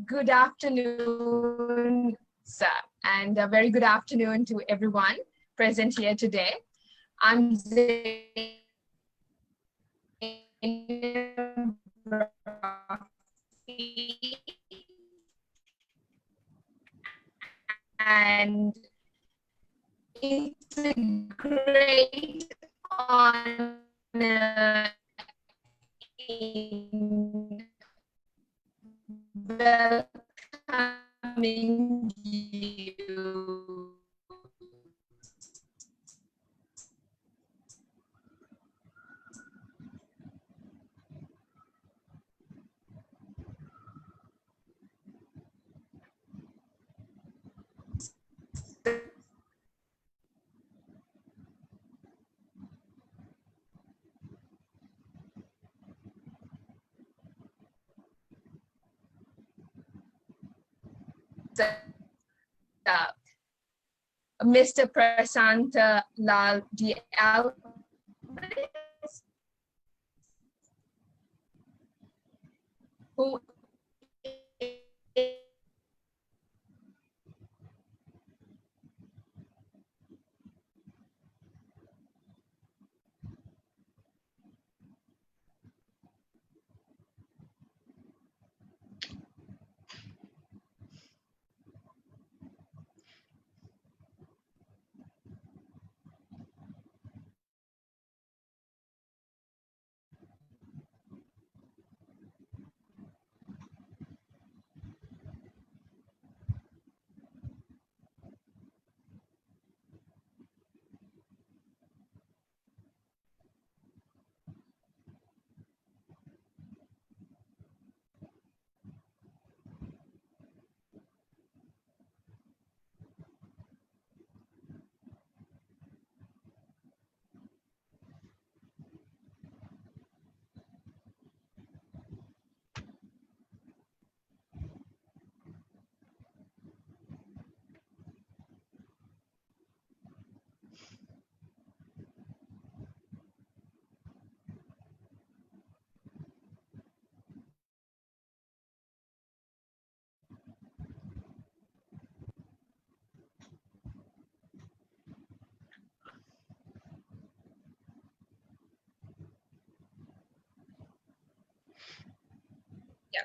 good afternoon, sir, and a very good afternoon to everyone present here today. I'm Zainab, and it's a great honor in welcoming you. Mr. Prashantha Lal De Alwis, who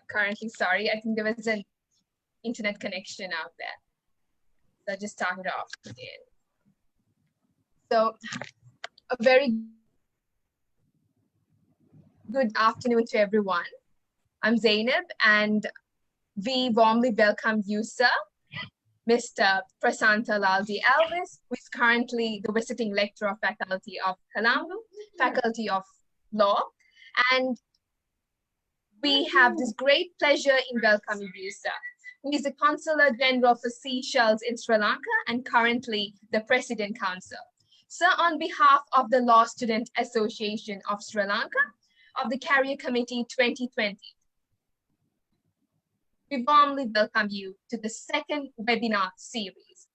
currently, sorry, I think there was an internet connection out there. So I just started off again. So a very good afternoon to everyone. I'm Zainab, and we warmly welcome you, sir, Mr. Prashantha Lal De Alwis, who is currently the visiting lecturer of Faculty of Colombo, Faculty of Law, and we have this great pleasure in welcoming you, sir, who is the Consular General for Seychelles in Sri Lanka and currently the President Council. Sir, on behalf of the Law Student Association of Sri Lanka, of the Career Committee 2020, we warmly welcome you to the second webinar series,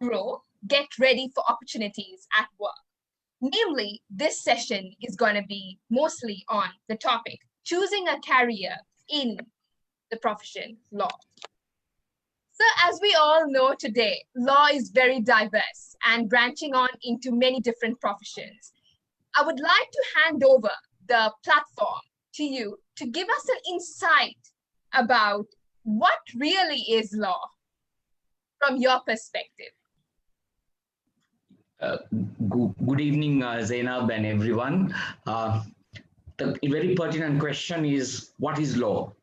Grow, Get Ready for Opportunities at Work. Namely, this session is going to be mostly on the topic, choosing a career in the profession law. So as we all know today, law is very diverse and branching on into many different professions. I would like to hand over the platform to you to give us an insight about what really is law from your perspective. Good evening, Zainab and everyone. The very pertinent question is, what is law?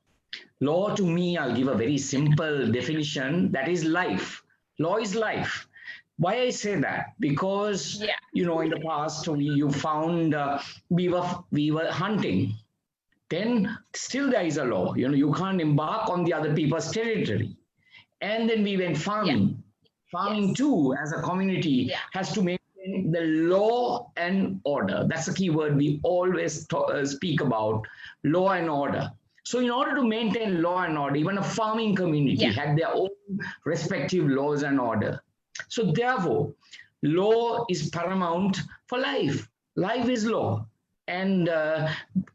Law to me, I'll give a very simple definition, that is life. Law is life. Why I say that? Because, you know, in the past, you found we were hunting. Then still there is a law. You know, you can't embark on the other people's territory. And then we went farming. Farming too, as a community, has to maintain the law and order. That's the key word we always speak about, law and order. So in order to maintain law and order, even a farming community had their own respective laws and order. So therefore, law is paramount for life. Life is law. And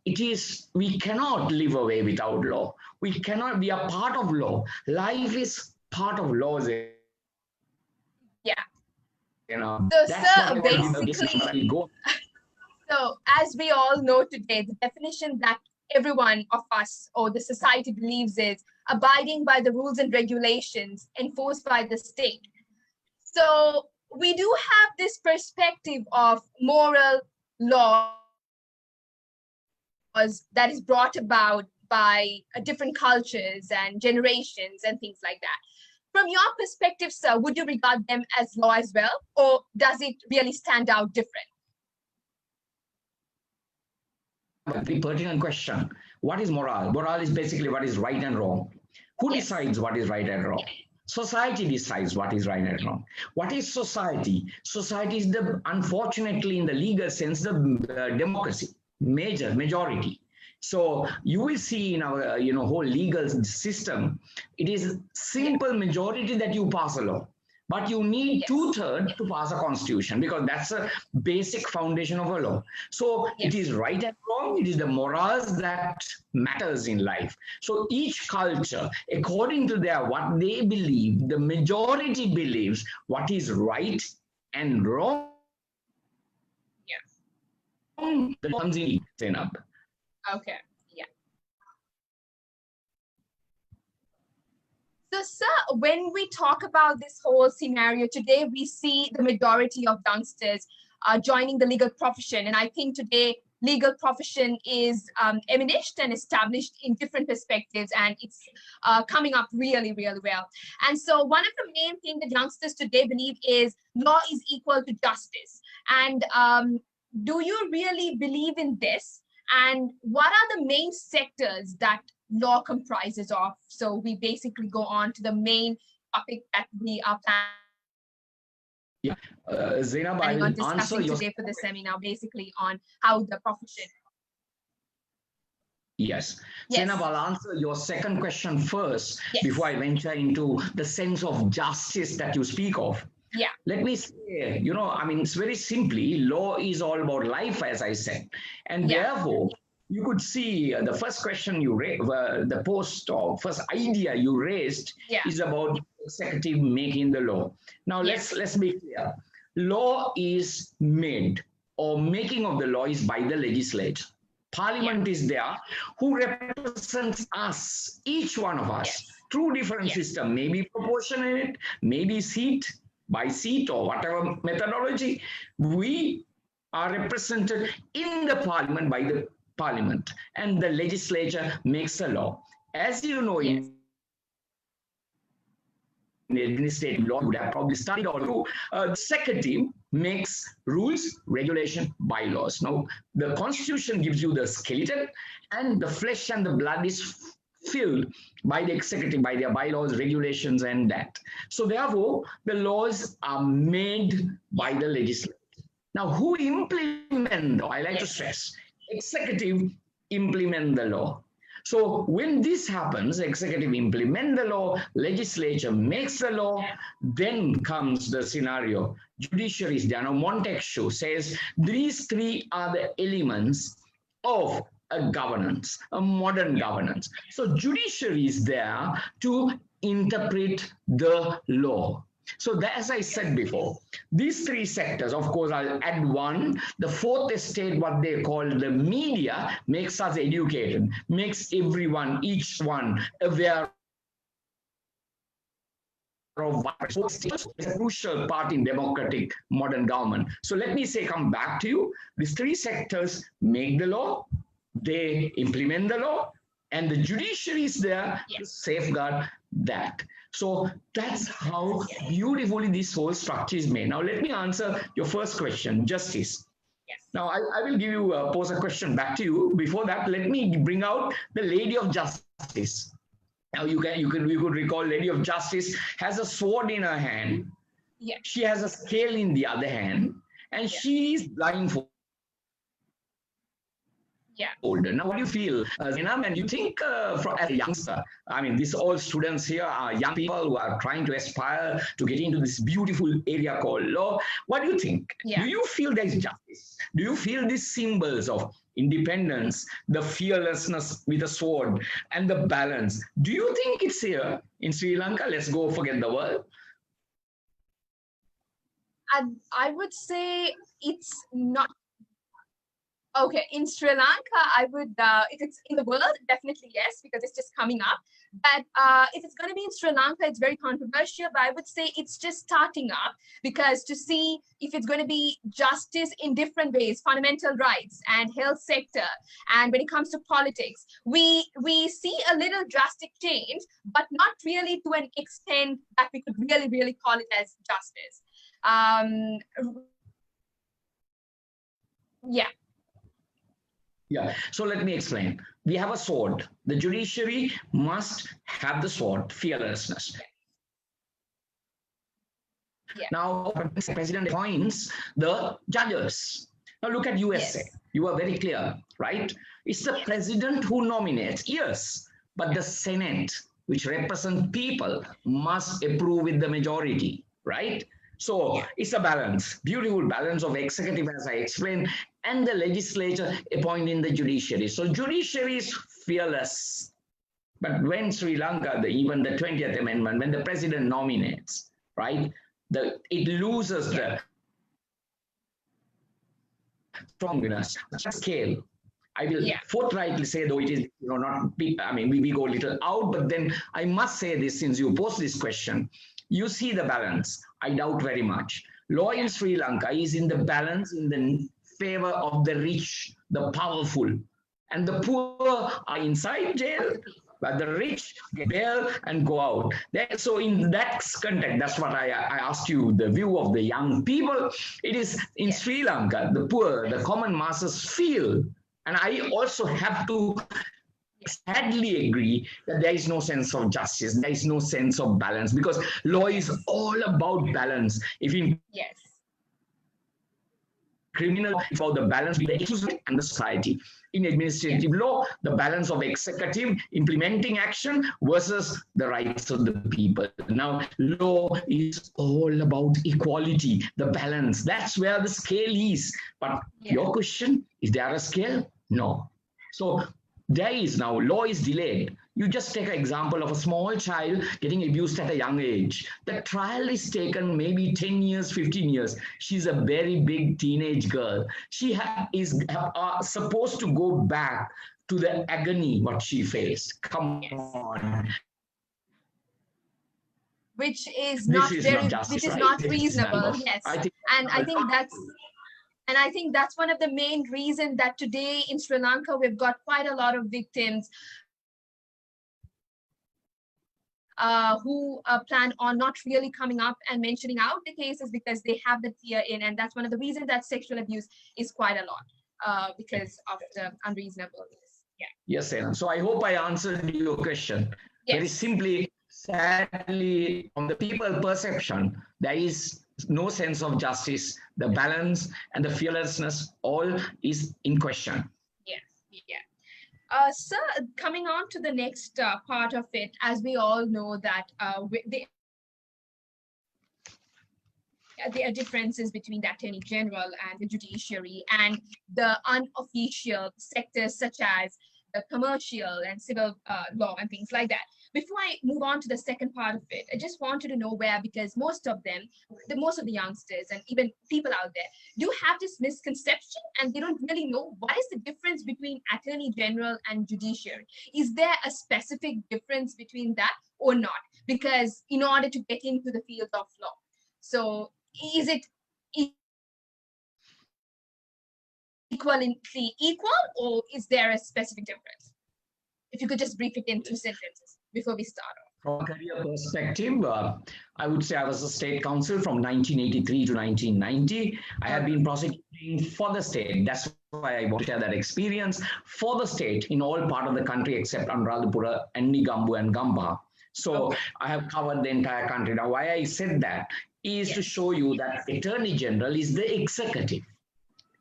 we cannot live away without law. We cannot be a part of law. Life is part of laws. Yeah. So, That's what sir, I want to give the basically, but I'll go. so as we all know today, the definition that every one of us or the society believes is abiding by the rules and regulations enforced by the state. So we do have this perspective of moral laws that is brought about by different cultures and generations and things like that. From your perspective, sir, would you regard them as law as well, or does it really stand out different? The pertinent question. What is moral? Moral is basically what is right and wrong. Who Yes. decides what is right and wrong? Society decides what is right and wrong. What is society? Society is the, unfortunately, in the legal sense, the democracy, majority. So you will see in our whole legal system, it is simple majority that you pass a law. But you need Yes. 2/3 to pass a constitution, because that's a basic foundation of a law. So Yes. it is right and wrong. It is the morals that matters in life. So each culture, according to their what they believe, the majority believes what is right and wrong. Yes. The comes in Zainab. Okay. Yeah. So, sir, when we talk about this whole scenario today, we see the majority of youngsters joining the legal profession. And I think today, legal profession is diminished and established in different perspectives, and it's coming up really, really well. And so one of the main things that youngsters today believe is law is equal to justice. And do you really believe in this? And what are the main sectors that law comprises of? So we basically go on to the main topic that we are Zainab, I planning will on answer discussing your today for the seminar, basically on how the profession. Yes. Yes. Zainab, I'll answer your second question first Yes. before I venture into the sense of justice that you speak of. Yeah. Let me say, it's very simply, law is all about life, as I said. And Yeah. therefore, you could see the first question you raised, the post or first idea you raised Yeah. is about executive making the law. Now, Yes. let's be clear. Law is made, or making of the law is by the legislature. Parliament is there, who represents us, each one of us, Yes. through different system, maybe proportionate, maybe seat by seat or whatever methodology. We are represented in the parliament by the parliament, and the legislature makes a law. As you know, Yes. in administrative law, you would have probably studied all through. The executive makes rules, regulation, bylaws. Now, the constitution gives you the skeleton, and the flesh and the blood is filled by the executive, by their bylaws, regulations, and that. So therefore, the laws are made by the legislature. Now, who implement the law? I like to stress, executive implement the law. So when this happens, executive implement the law, legislature makes the law, then comes the scenario. Judiciary is there. Now Montesquieu says these three are the elements of a governance, a modern governance. So judiciary is there to interpret the law. So that, as I said before, these three sectors, of course, I'll add one. The fourth estate, what they call the media, makes us educated, makes everyone, each one, aware of what is a crucial part in democratic modern government. So let me say, come back to you. These three sectors make the law, they implement the law, and the judiciary is there to safeguard that. So that's how beautifully this whole structure is made. Now, let me answer your first question, justice. Yes. Now, I will give you, pose a question back to you. Before that, let me bring out the Lady of Justice. Now, you could recall Lady of Justice has a sword in her hand. Yeah. She has a scale in the other hand, and she is blindfolded. Yeah. Now, what do you feel, Zainab? And you think, as a youngster, these all students here are young people who are trying to aspire to get into this beautiful area called law. What do you think? Yeah. Do you feel there is justice? Do you feel these symbols of independence, the fearlessness with a sword, and the balance. Do you think it's here in Sri Lanka? Let's go forget the world. And I would say it's not. Okay, in Sri Lanka, I would, if it's in the world, definitely yes, because it's just coming up. But if it's going to be in Sri Lanka, it's very controversial, but I would say it's just starting up, because to see if it's going to be justice in different ways, fundamental rights and health sector, and when it comes to politics, we see a little drastic change, but not really to an extent that we could really call it as justice. Yeah. Yeah, so let me explain. We have a sword. The judiciary must have the sword, fearlessness. Yeah. Now, the president appoints the judges. Now look at USA. Yes. You are very clear, right? It's the president who nominates, yes, but the Senate, which represents people, must approve with the majority, right? So it's a balance, beautiful balance of executive, as I explained, and the legislature appointing the judiciary. So judiciary is fearless. But when Sri Lanka, even the 20th Amendment, when the president nominates, right, it loses the strongness, scale. I will forthrightly say, though it is not big, I mean, we go a little out, but then I must say this, since you posed this question, you see the balance. I doubt very much. Law in Sri Lanka is in the balance, in the favor of the rich, the powerful, and the poor are inside jail, but the rich get bail and go out. So in that context, that's what I asked you, the view of the young people. It is in Sri Lanka, the poor, the common masses feel, and I also have to sadly agree that there is no sense of justice, there is no sense of balance, because law is all about balance. If in criminal, it's about the balance between the institution and the society. In administrative law, the balance of executive implementing action versus the rights of the people. Now, law is all about equality, the balance. That's where the scale is. But your question, is there a scale? No. So there is now, law is delayed. You just take an example of a small child getting abused at a young age. The trial is taken maybe 10 years, 15 years. She's a very big teenage girl. She is supposed to go back to the agony what she faced. Come on. Which is not very, justice, which is right? not reasonable. Yes. And I think that's one of the main reasons that today in Sri Lanka, we've got quite a lot of victims who plan on not really coming up and mentioning out the cases because they have the fear in. And that's one of the reasons that sexual abuse is quite a lot because of the unreasonableness. Yeah. Yes, Zainab. So I hope I answered your question. Very simply, sadly, from the people perception, there is no sense of justice, the balance and the fearlessness, all is in question. Yes, sir, coming on to the next part of it, as we all know that there are differences between the Attorney General and the judiciary and the unofficial sectors such as the commercial and civil law and things like that. Before I move on to the second part of it, I just wanted to know where, because most of them, most of the youngsters and even people out there do have this misconception and they don't really know what is the difference between Attorney General and judiciary. Is there a specific difference between that or not? Because in order to get into the field of law, so is it equally equal or is there a specific difference? If you could just brief it in 2 sentences before we start off. From a career perspective, I would say I was a state counsel from 1983 to 1990. I have been prosecuting for the state. That's why I want to share that experience for the state in all part of the country except Anuradhapura, Nigambu and Gamba. So I have covered the entire country. Now, why I said that is to show you that Attorney General is the executive.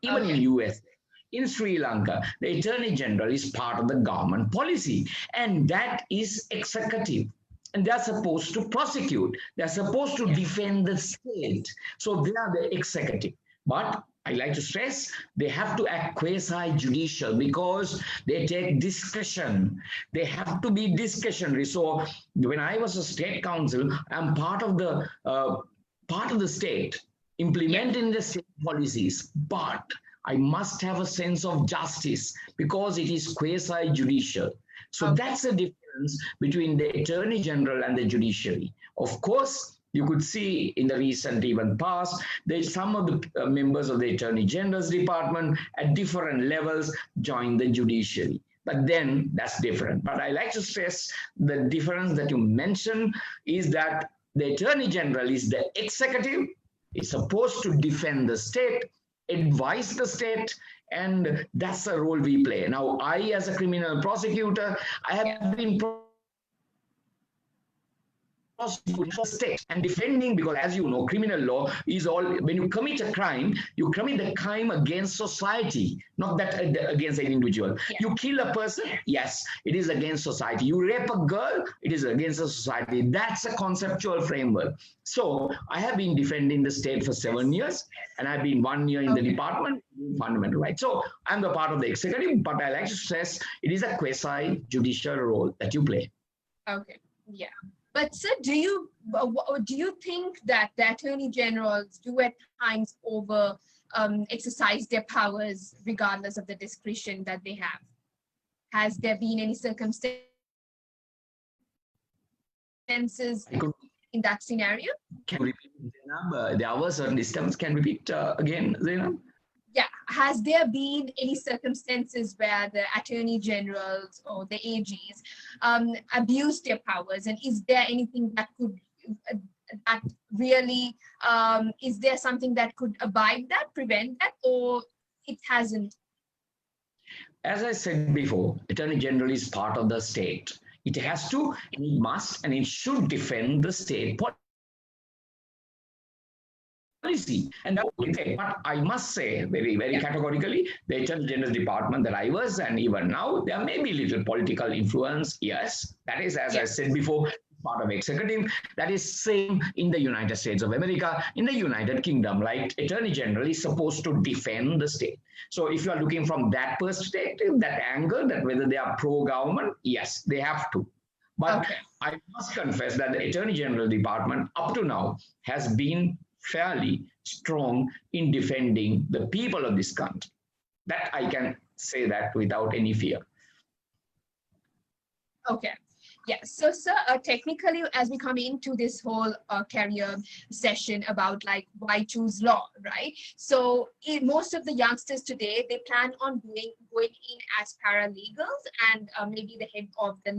Even in US, in Sri Lanka, the Attorney General is part of the government policy, and that is executive. And they're supposed to prosecute. They're supposed to defend the state. So they are the executive. But I like to stress, they have to act quasi-judicial because they take discretion. They have to be discretionary. So when I was a state council, I'm part of the state, implementing the state policies, but I must have a sense of justice because it is quasi-judicial. So that's the difference between the Attorney General and the judiciary. Of course, you could see in the recent even past, there's some of the members of the Attorney General's department at different levels join the judiciary. But then that's different. But I like to stress the difference that you mentioned is that the Attorney General is the executive, is supposed to defend the state, advise the state, and that's the role we play. Now, I, as a criminal prosecutor, I have been state and defending, because as you know, criminal law is all, when you commit a crime, you commit the crime against society, not that against an individual. You kill a person, yes, it is against society. You rape a girl, it is against the society. That's a conceptual framework. So I have been defending the state for 7 years, and I've been 1 year in the department, fundamental rights. So I'm the part of the executive, but I like to stress it is a quasi-judicial role that you play. Okay, yeah. But sir, do you think that the attorney generals do at times exercise their powers regardless of the discretion that they have? Has there been any circumstances in that scenario? Can you repeat, Zainab? There were certain systems. Can you repeat again, Zainab? Yeah, has there been any circumstances where the attorney generals or the AGs abuse their powers, and is there anything that could that really is there something that could prevent that, or it hasn't? As I said before, Attorney General is part of the state. It has to, and it must, and it should defend the state policy. And but I must say very, very categorically, the Attorney General Department that I was, and even now, there may be little political influence. Yes, that is, as I said before, part of executive. That is same in the United States of America, in the United Kingdom, like Attorney General is supposed to defend the state. So if you are looking from that perspective, that angle, that whether they are pro-government, yes, they have to. But I must confess that the Attorney General Department up to now has been fairly strong in defending the people of this country. That I can say that without any fear. Okay. Yeah, so sir, technically, as we come into this whole career session about like why choose law, right? So most of the youngsters today, they plan on going in as paralegals and maybe the head of the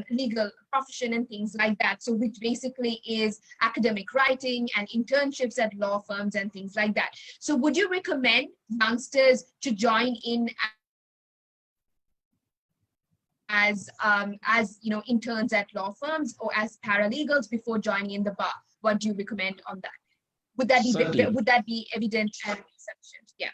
legal profession and things like that. So which basically is academic writing and internships at law firms and things like that. So would you recommend youngsters to join in as you know, interns at law firms or as paralegals before joining in the bar? What do you recommend on that? Would that be evident and sufficient? Yeah.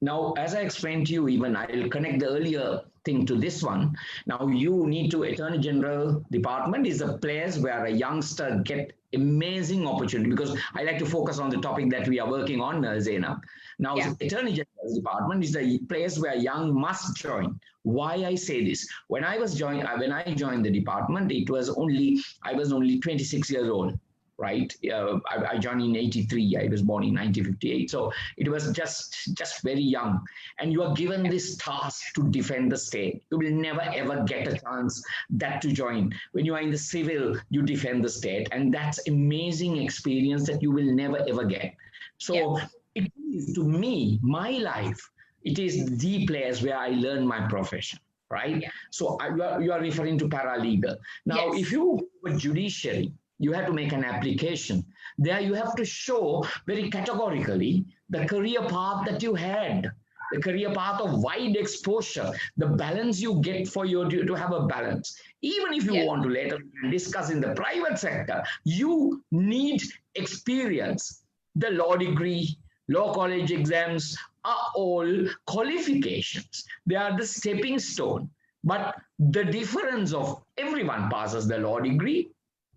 Now, as I explained to you, even I'll connect the earlier thing to this one. Now, you need to, Attorney General Department is a place where a youngster get amazing opportunity, because I like to focus on the topic that we are working on, Zainab. Now, Attorney General Department is a place where young must join. Why I say this? When I joined the department, I was only 26 years old. Right, I joined in '83. I was born in 1958, so it was just very young. And you are given this task to defend the state. You will never ever get a chance that to join. When you are in the civil, you defend the state, and that's amazing experience that you will never ever get. So it is, to me, my life. It is the place where I learn my profession. Right. So you are referring to paralegal. Now, if you were judiciary, you have to make an application. There you have to show very categorically the career path that you had, the career path of wide exposure, the balance you get for you to have a balance. Even if you want to later discuss in the private sector, you need experience. The law degree, law college exams are all qualifications. They are the stepping stone. But the difference of everyone passes the law degree,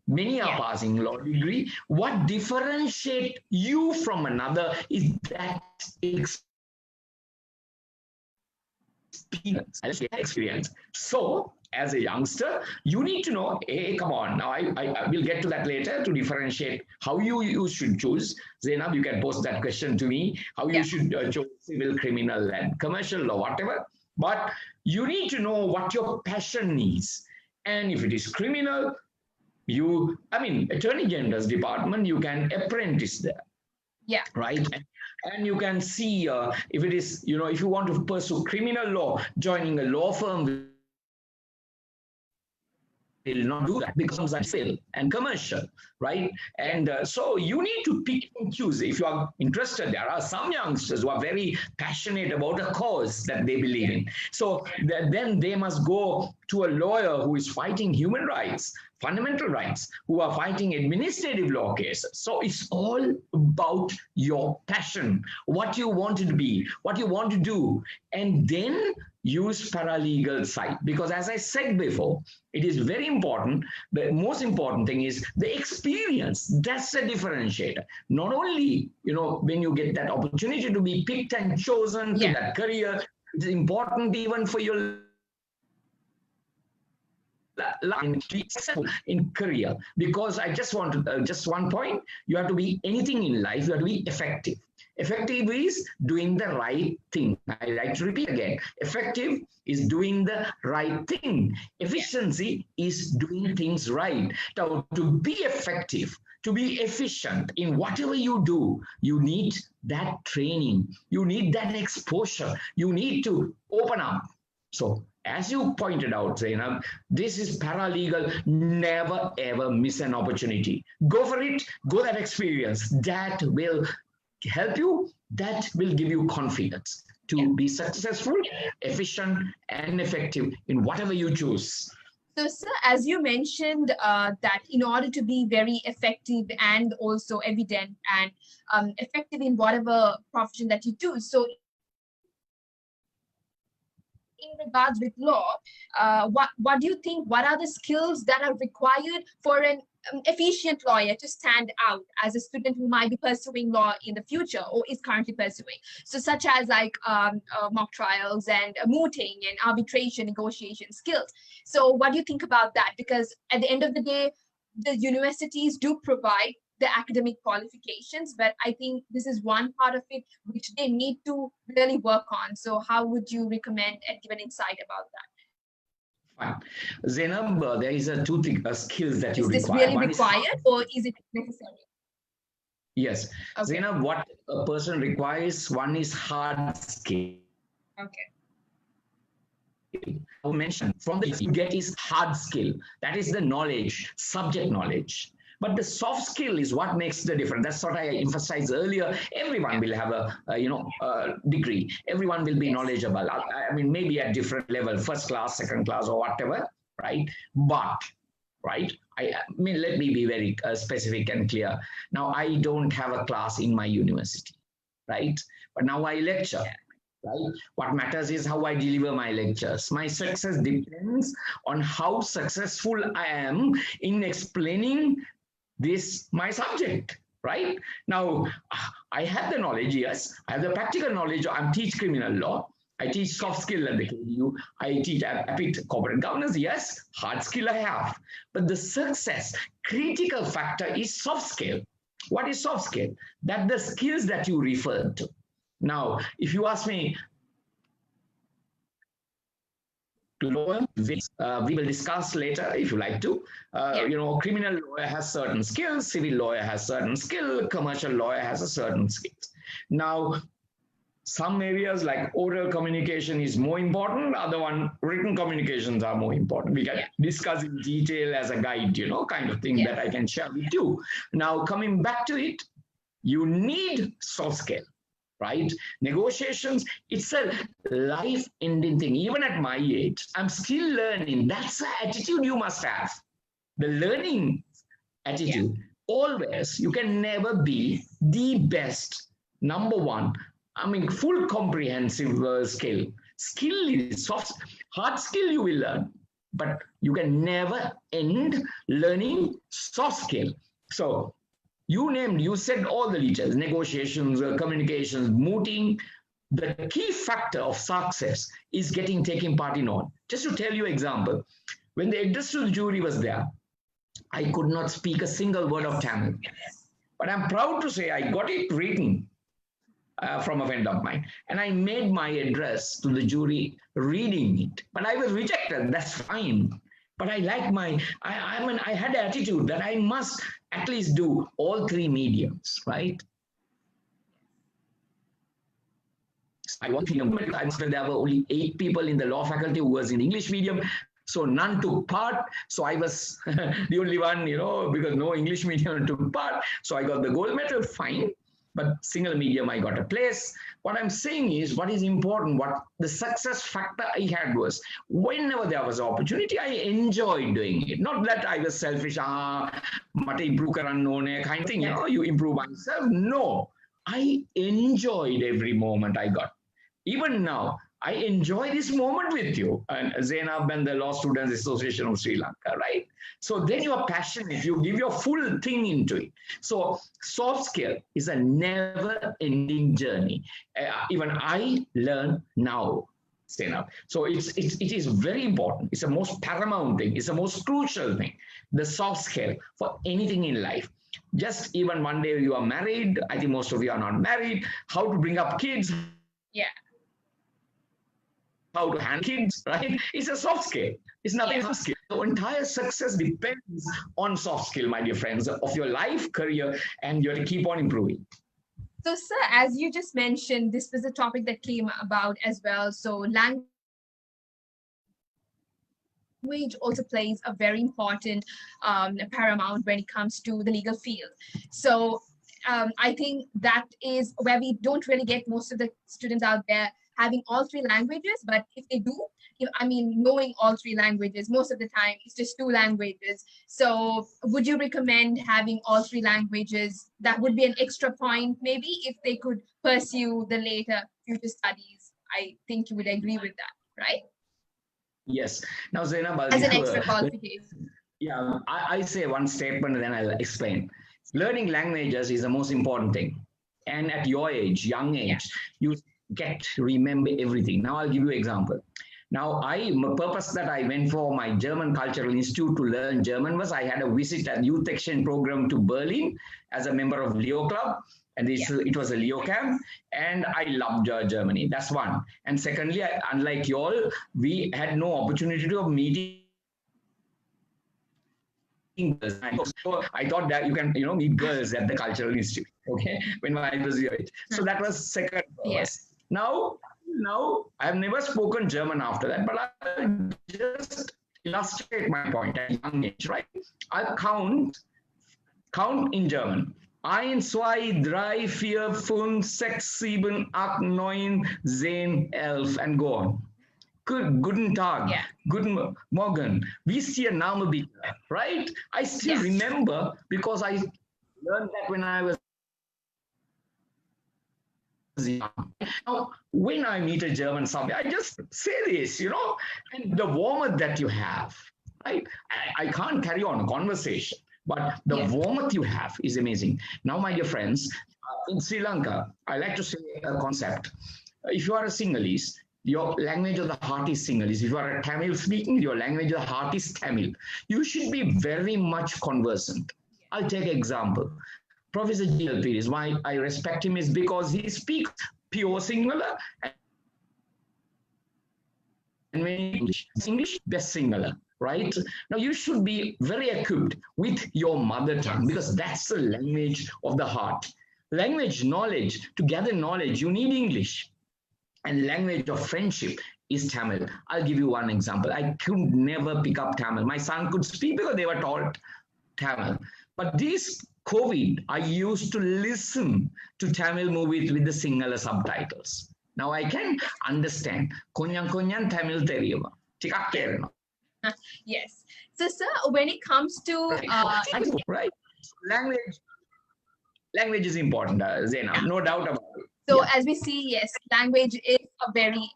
Many are passing law degree. What differentiates you from another is that experience. So, as a youngster, you need to know, hey, come on. Now, I will get to that later to differentiate how you should choose. Zainab, you can post that question to me, how you should choose civil, criminal, and commercial law, whatever. But you need to know what your passion is. And if it is criminal, Attorney General's department, you can apprentice there. Yeah. Right. And you can see if it is, if you want to pursue criminal law, joining a law firm will not do that because it's civil and commercial, right? And so you need to pick and choose. If you are interested, there are some youngsters who are very passionate about a cause that they believe in. So then they must go to a lawyer who is fighting human rights, fundamental rights, who are fighting administrative law cases. So it's all about your passion, what you want to be, what you want to do, and then use paralegal side. Because as I said before, it is very important. The most important thing is the experience. That's the differentiator. Not only, when you get that opportunity to be picked and chosen to that career, it's important even for your in career, because I just want to just one point, you have to be anything in life, you have to be effective. Effective is doing the right thing. I like to repeat again, effective is doing the right thing. Efficiency is doing things right. Now, to be effective, to be efficient in whatever you do, you need that training, you need that exposure, you need to open up. So as you pointed out, Zainab, this is paralegal. Never ever miss an opportunity. Go for it. Go that experience. That will help you. That will give you confidence to be successful, efficient, and effective in whatever you choose. So, sir, as you mentioned, that in order to be very effective and also evident and effective in whatever profession that you do, so in regards with law, what do you think? What are the skills that are required for an efficient lawyer to stand out as a student who might be pursuing law in the future or is currently pursuing? So, such as like mock trials and mooting and arbitration, negotiation skills. So, what do you think about that? Because at the end of the day, the universities do provide the academic qualifications, but I think this is one part of it which they need to really work on. So how would you recommend and give an insight about that? Fine. Zainab, there is two skills that you require. Is this really required or is it necessary? Yes. Okay. Zainab, what a person requires, one is hard skill. Okay. I mentioned from the you get is hard skill. That is the knowledge, subject knowledge. But the soft skill is what makes the difference. That's what I emphasized earlier. Everyone will have a degree. Everyone will be knowledgeable. I mean, maybe at different level, first class, second class, or whatever, right? But, right? I mean, let me be very specific and clear. Now, I don't have a class in my university, right? But now I lecture. Right? What matters is how I deliver my lectures. My success depends on how successful I am in explaining my subject, right? Now, I have the knowledge, yes. I have the practical knowledge. I teach criminal law. I teach soft skill at the KU. I teach corporate governance, yes. Hard skill I have. But the success, critical factor is soft skill. What is soft skill? That the skills that you referred to. Now, if you ask me, lawyer, we will discuss later if you like to. Criminal lawyer has certain skills, civil lawyer has certain skill, commercial lawyer has a certain skills. Now, some areas like oral communication is more important, other one, written communications are more important. We can discuss in detail as a guide, kind of thing that I can share with you. Now, coming back to it, you need soft skill. Right? Negotiations, it's a life-ending thing. Even at my age, I'm still learning. That's the attitude you must have. The learning attitude. Always, you can never be the best, number one. I mean, full comprehensive skill. Skill is soft. Hard skill you will learn. but you can never end learning soft skill. So you said all the details, negotiations, communications, mooting. The key factor of success is taking part in all. Just to tell you an example, when the address to the jury was there, I could not speak a single word of Tamil. But I'm proud to say I got it written from a friend of mine. And I made my address to the jury reading it. But I was rejected. That's fine. But I like I had the attitude that I must at least do all three mediums, right? I was there were only 8 people in the law faculty who was in English medium. So none took part. So I was the only one, because no English medium took part. So I got the gold medal, fine. But single medium, I got a place. What I'm saying is, what is important, what the success factor I had was, whenever there was opportunity, I enjoyed doing it. Not that I was selfish, mate improve karanna kind of thing, you improve myself. No, I enjoyed every moment I got. Even now, I enjoy this moment with you and Zainab and the Law Students Association of Sri Lanka, right? So then you are passionate, you give your full thing into it. So soft skill is a never ending journey. Even I learn now, Zainab. So it is very important. It's the most paramount thing. It's the most crucial thing. The soft skill for anything in life. Just even one day you are married. I think most of you are not married. How to bring up kids. Yeah. How to handle kids, right? It's a soft skill. It's nothing soft skill. The entire success depends on soft skill, my dear friends, of your life, career, and you have to keep on improving. So, sir, as you just mentioned, this was a topic that came about as well. So, language also plays a very important paramount when it comes to the legal field. So, I think that is where we don't really get most of the students out there having all 3 languages, but if they do, knowing all 3 languages, most of the time it's just 2 languages. So would you recommend having all 3 languages? That would be an extra point, maybe, if they could pursue the later future studies. I think you would agree with that, right? Yes. Now, Zainab, as an extra qualification. Yeah, I say one statement and then I'll explain. Learning languages is the most important thing. And at your age, young age, you remember everything. Now I'll give you an example. Now, the purpose that I went for my German Cultural Institute to learn German was I had a visit at youth exchange program to Berlin as a member of Leo Club. And it was a Leo camp, and I loved Germany. That's one. And secondly, unlike you all, we had no opportunity of meeting. So I thought that you can, meet girls at the Cultural Institute. Okay, when I was your age. So that was second. Yes. Now I have never spoken German after that, but I'll just illustrate my point at young age, right? I'll count in German. 1, 2, 3, 4, 5, 6, 7, 8, 9, 10, 11, and go on. Guten Tag, Guten Morgen, wie ist Ihr Name bitte, right? I still remember because I learned that when I was young. Now, when I meet a German somebody, I just say this, and the warmth that you have, right? I can't carry on a conversation, but the warmth you have is amazing. Now, my dear friends, in Sri Lanka, I like to say a concept. If you are a Sinhalese, your language of the heart is Sinhalese. If you are a Tamil speaking, your language of the heart is Tamil. You should be very much conversant. I'll take an example. Professor GLP is why I respect him is because he speaks pure Sinhala and English best Sinhala, right? Now you should be very equipped with your mother tongue because that's the language of the heart. Language knowledge, to gather knowledge, you need English. And language of friendship is Tamil. I'll give you one example. I could never pick up Tamil. My son could speak because they were taught Tamil. But this COVID, I used to listen to Tamil movies with the Sinhala subtitles. Now I can understand. Konyan Tamil theriyuma. Tikak theriyuma. Yes. So, sir, when it comes to right. Language is important, Zainab. No doubt about it. So as we see, yes, language is a very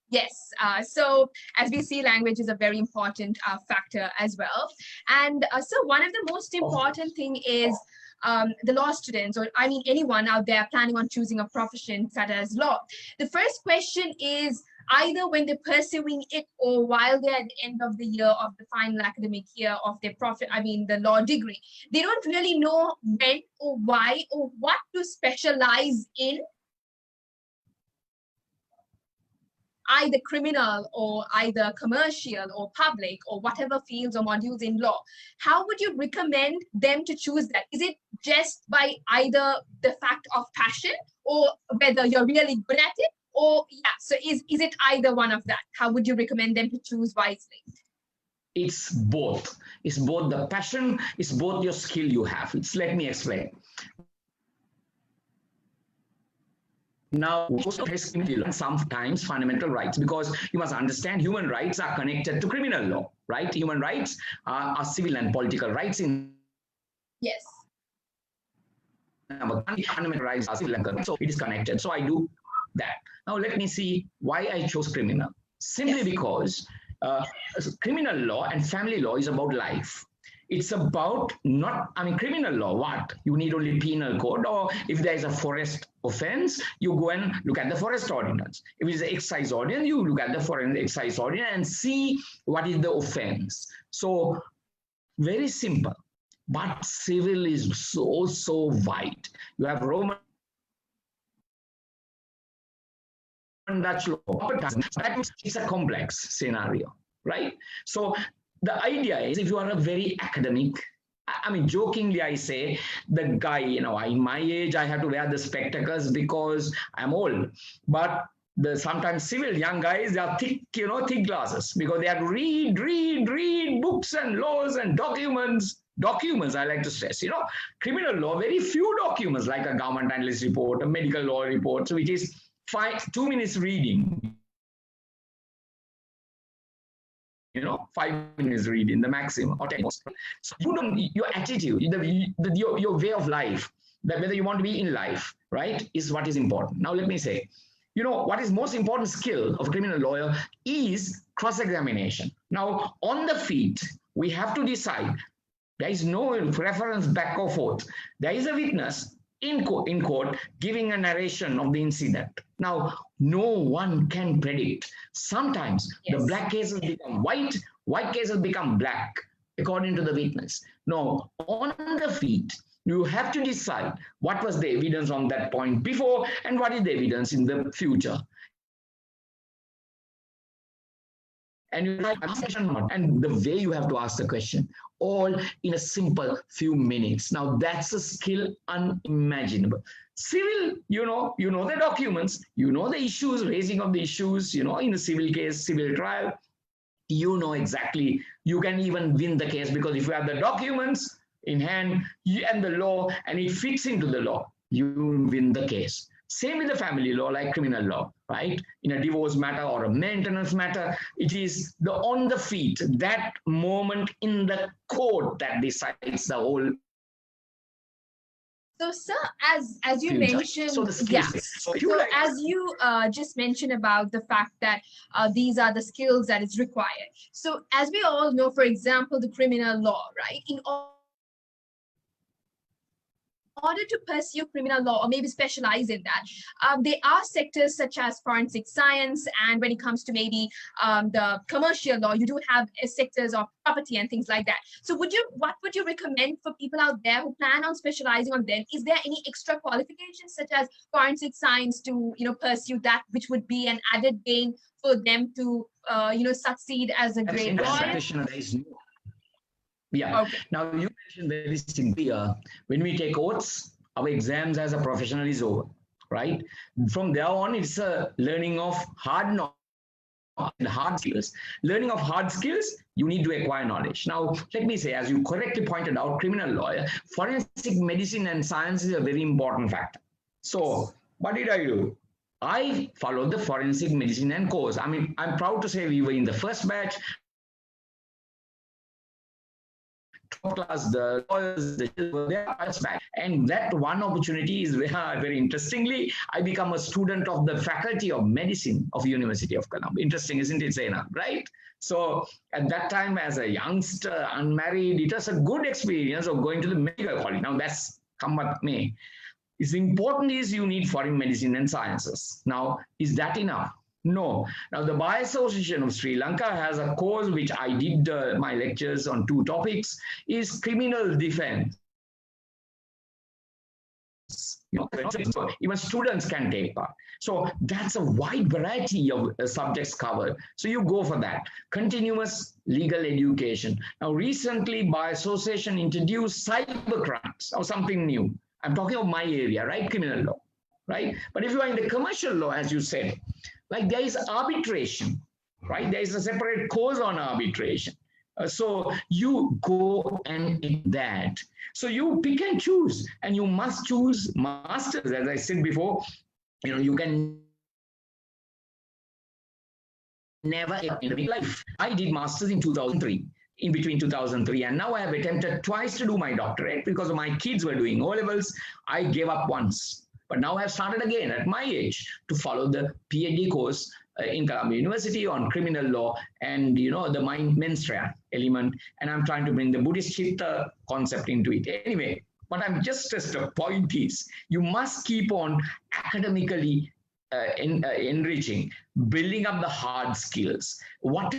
Yes. So as we see, language is a very important factor as well. And so one of the most important thing is the law students, or I mean anyone out there planning on choosing a profession such as law. The first question is either when they're pursuing it or while they're at the end of the year of the final academic year of their the law degree. They don't really know when or why or what to specialize in, either criminal or either commercial or public or whatever fields or modules in law. How would you recommend them to choose that? Is it just by either the fact of passion or whether you're really good at it? Or yeah, so is it either one of that? How would you recommend them to choose wisely? It's both. It's both the passion, it's both your skill you have. Let me explain. Now, sometimes fundamental rights, because you must understand human rights are connected to criminal law, right? Human rights are civil and political rights in. Yes. Fundamental rights are civil and criminal, so it is connected. So I do that. Now let me see why I chose criminal. Simply because criminal law and family law is about life. It's about criminal law, what? You need only penal code, or if there is a forest offense, you go and look at the forest ordinance. If it's an excise ordinance, you look at the foreign excise ordinance and see what is the offense. So very simple, but civil is so wide. You have Roman Dutch law, it's a complex scenario, right? So the idea is, if you are a very academic, I mean, jokingly, I say the guy, in my age, I have to wear the spectacles because I'm old. But sometimes civil young guys, they are thick, thick glasses, because they have to read books and laws and documents. Documents, I like to stress, criminal law, very few documents, like a government analyst report, a medical law report, which is 2 minutes reading. 5 minutes reading, the maximum, or 10 minutes. So your attitude, your way of life, that whether you want to be in life, right, is what is important. Now let me say, what is most important skill of a criminal lawyer is cross-examination. Now on the feet, we have to decide. There is no preference back or forth. There is a witness in court giving a narration of the incident. Now, no one can predict. Sometimes the black cases become white cases become black, according to the witness. Now, on the feet, you have to decide what was the evidence on that point before and what is the evidence in the future. And you like and the way you have to ask the question, all in a simple few minutes. Now that's a skill unimaginable. Civil, you know the documents, the issues, raising of the issues, in a civil case, civil trial, exactly. You can even win the case, because if you have the documents in hand and the law, and it fits into the law, you win the case. Same with the family law, like criminal law, right? In a divorce matter or a maintenance matter, it is the on the feet, that moment in the court that decides the whole. So, sir, as you mentioned, as you just mentioned about the fact that these are the skills that is required. So, as we all know, for example, the criminal law, right? In order to pursue criminal law or maybe specialize in that, there are sectors such as forensic science, and when it comes to maybe the commercial law, you do have sectors of property and things like that. So what would you recommend for people out there who plan on specializing on them? Is there any extra qualifications such as forensic science to pursue that, which would be an added gain for them to succeed as a great lawyer? Yeah. Okay. Now you mentioned very simply, when we take oaths, our exams as a professional is over, right? From there on, it's a learning of hard knowledge and hard skills. Learning of hard skills, you need to acquire knowledge. Now, let me say, as you correctly pointed out, criminal lawyer, forensic medicine and science is a very important factor. So what did I do? I followed the forensic medicine and course. I mean, I'm proud to say we were in the first batch. top class, the lawyers, the judges were there. And that one opportunity is very interestingly, I become a student of the Faculty of Medicine of University of Colombo. Interesting, isn't it, Zainab? Right? So at that time, as a youngster, unmarried, it was a good experience of going to the medical college. Now that's come what may. It's important is you need foreign medicine and sciences. Now, is that enough? No. Now, the Bar Association of Sri Lanka has a course which I did my lectures on 2 topics, is criminal defense. Even students can take part. So that's a wide variety of subjects covered. So you go for that. Continuous legal education. Now, recently, Bar Association introduced cyber crimes or something new. I'm talking of my area, right? Criminal law, right? But if you are in the commercial law, as you said, like there is arbitration, right? There is a separate course on arbitration. So you go and take that. So you pick and choose, and you must choose masters. As I said before, you can never in life. I did masters in 2003. In between 2003 and now I have attempted twice to do my doctorate because my kids were doing O-levels. I gave up once, but now I have started again at my age to follow the PhD course in Colombo University on criminal law and the mens rea element, and I'm trying to bring the Buddhist Chitta concept into it. Anyway, what I'm just stressed the point is you must keep on academically enriching, building up the hard skills. What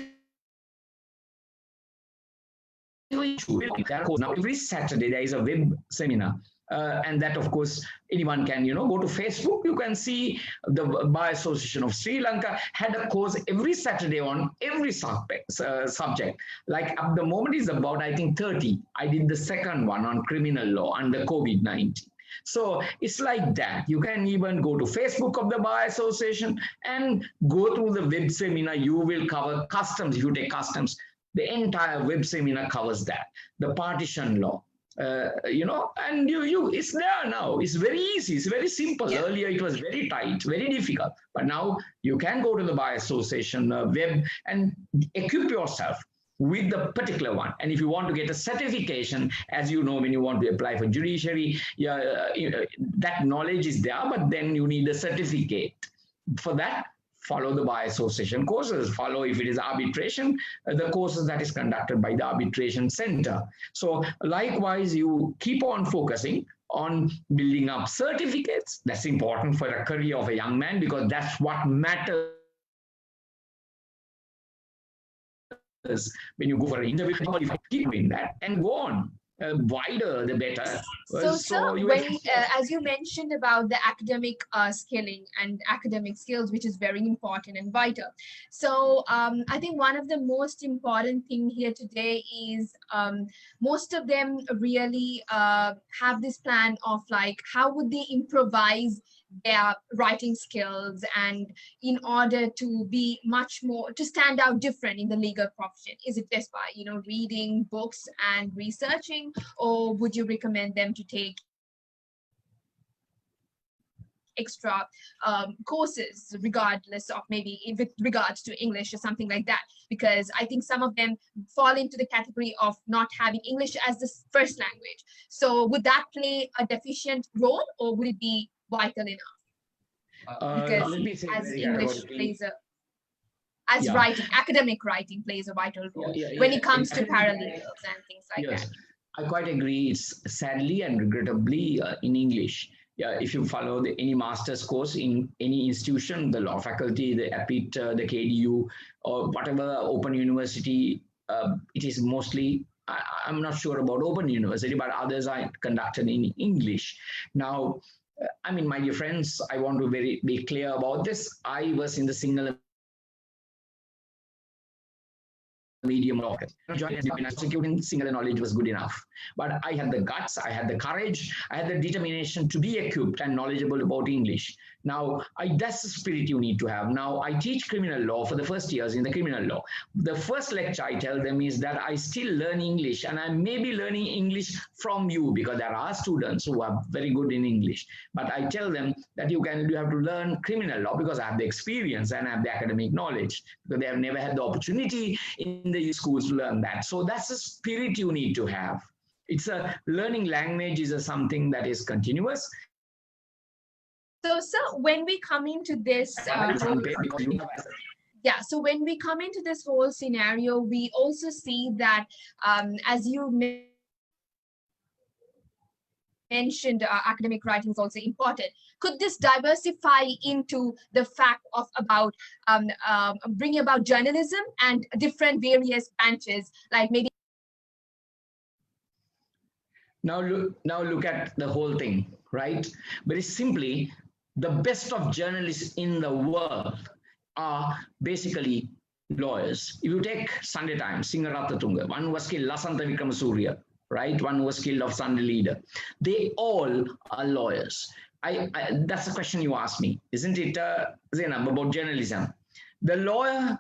now every Saturday there is a web seminar, and that of course anyone can go to Facebook. You can see the Bar Association of Sri Lanka had a course every Saturday on every subject. Like at the moment is about I think 30. I did the second one on criminal law under COVID-19. So it's like that. You can even go to Facebook of the Bar Association and go through the web seminar. You will cover customs. If you take customs, the entire web seminar covers that. The partition law, and it's there now. It's very easy. It's very simple. Yeah. Earlier, it was very tight, very difficult. But now you can go to the Bar Association web and equip yourself with the particular one. And if you want to get a certification, as you know, when you want to apply for judiciary, that knowledge is there, but then you need a certificate. For that, follow the Bar Association courses, follow if it is arbitration, the courses that is conducted by the arbitration center. So likewise, you keep on focusing on building up certificates. That's important for a career of a young man because that's what matters. When you go for an interview, you keep doing that and go on. Wider, the better. So as you mentioned about the academic skilling and academic skills, which is very important and vital. So I think one of the most important thing here today is most of them really have this plan of like, how would they improvise their writing skills and in order to be much more, to stand out different in the legal profession? Is it just by, reading books and researching, or would you recommend them to take extra courses regardless of maybe with regards to English or something like that? Because I think some of them fall into the category of not having English as the first language. So would that play a deficient role, or would it be vital enough? Because as English plays a writing, academic writing plays a vital role when it comes to paralegals and things like that. I quite agree. It's sadly and regrettably in English. If you follow any master's course in any institution, the law faculty, the APIT, the KDU, or whatever open university, it is mostly, I'm not sure about open university, but others are conducted in English. Now, my dear friends, I want to be clear about this. I was in the single medium law. Prosecuting single knowledge was good enough. But I had the guts, I had the courage, I had the determination to be equipped and knowledgeable about English. Now, that's the spirit you need to have. Now, I teach criminal law for the first years in the criminal law. The first lecture I tell them is that I still learn English, and I may be learning English from you because there are students who are very good in English. But I tell them that you have to learn criminal law because I have the experience and I have the academic knowledge, because they have never had the opportunity in the the schools to learn that. So that's the spirit you need to have. It's a learning language is something that is continuous. So, sir, when we come into this, yeah, so when we come into this whole scenario, we also see that, as you mentioned, academic writing is also important. Could this diversify into the fact of about bringing about journalism and different various branches, like maybe? Now look at the whole thing, right? Very simply, the best of journalists in the world are basically lawyers. If you take Sunday Times, Singaratha Tunga, one was killed, Lasantha Vikramasuriya, right? One was killed of Sunday Leader. They all are lawyers. That's the question you asked me, isn't it, Zainab, about journalism? The lawyer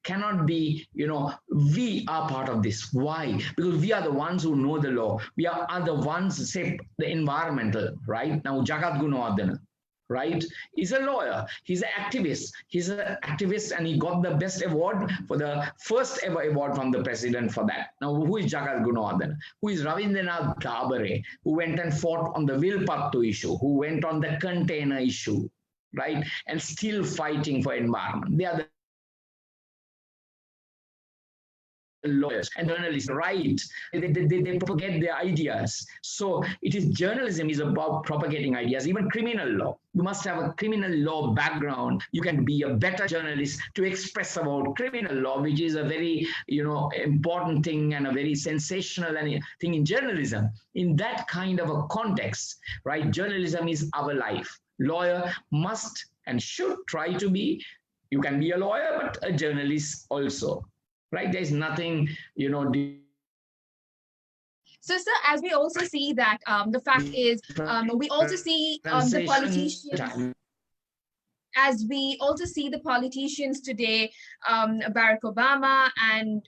cannot be, we are part of this. Why? Because we are the ones who know the law. We are the ones, say, the environmental, right? Now, Jagat Gunawardena, right? He's a lawyer. He's an activist. He's an activist and he got the best award for the first ever award from the president for that. Now, who is Jagat Gunawardena? Who is Ravindranath Tagore, who went and fought on the Vilpattu issue, who went on the container issue, right? And still fighting for environment. They are the lawyers and journalists, right? They propagate their ideas. So it is journalism is about propagating ideas, even criminal law. You must have a criminal law background. You can be a better journalist to express about criminal law, which is a very, important thing and a very sensational thing in journalism. In that kind of a context, right? Journalism is our life. Lawyer must and should try to be, you can be a lawyer, but a journalist also. Right, there's nothing, So, sir, as we also see that the fact is, we also see the politicians. As we also see the politicians today, Barack Obama and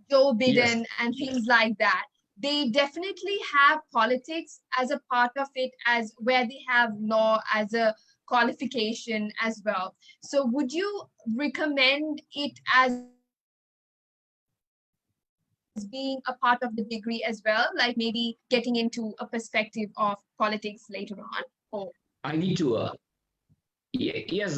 Joe Biden, yes, and things like that. They definitely have politics as a part of it, as where they have law as a qualification as well. So would you recommend it as being a part of the degree as well, like maybe getting into a perspective of politics later on? Or I need to, yes,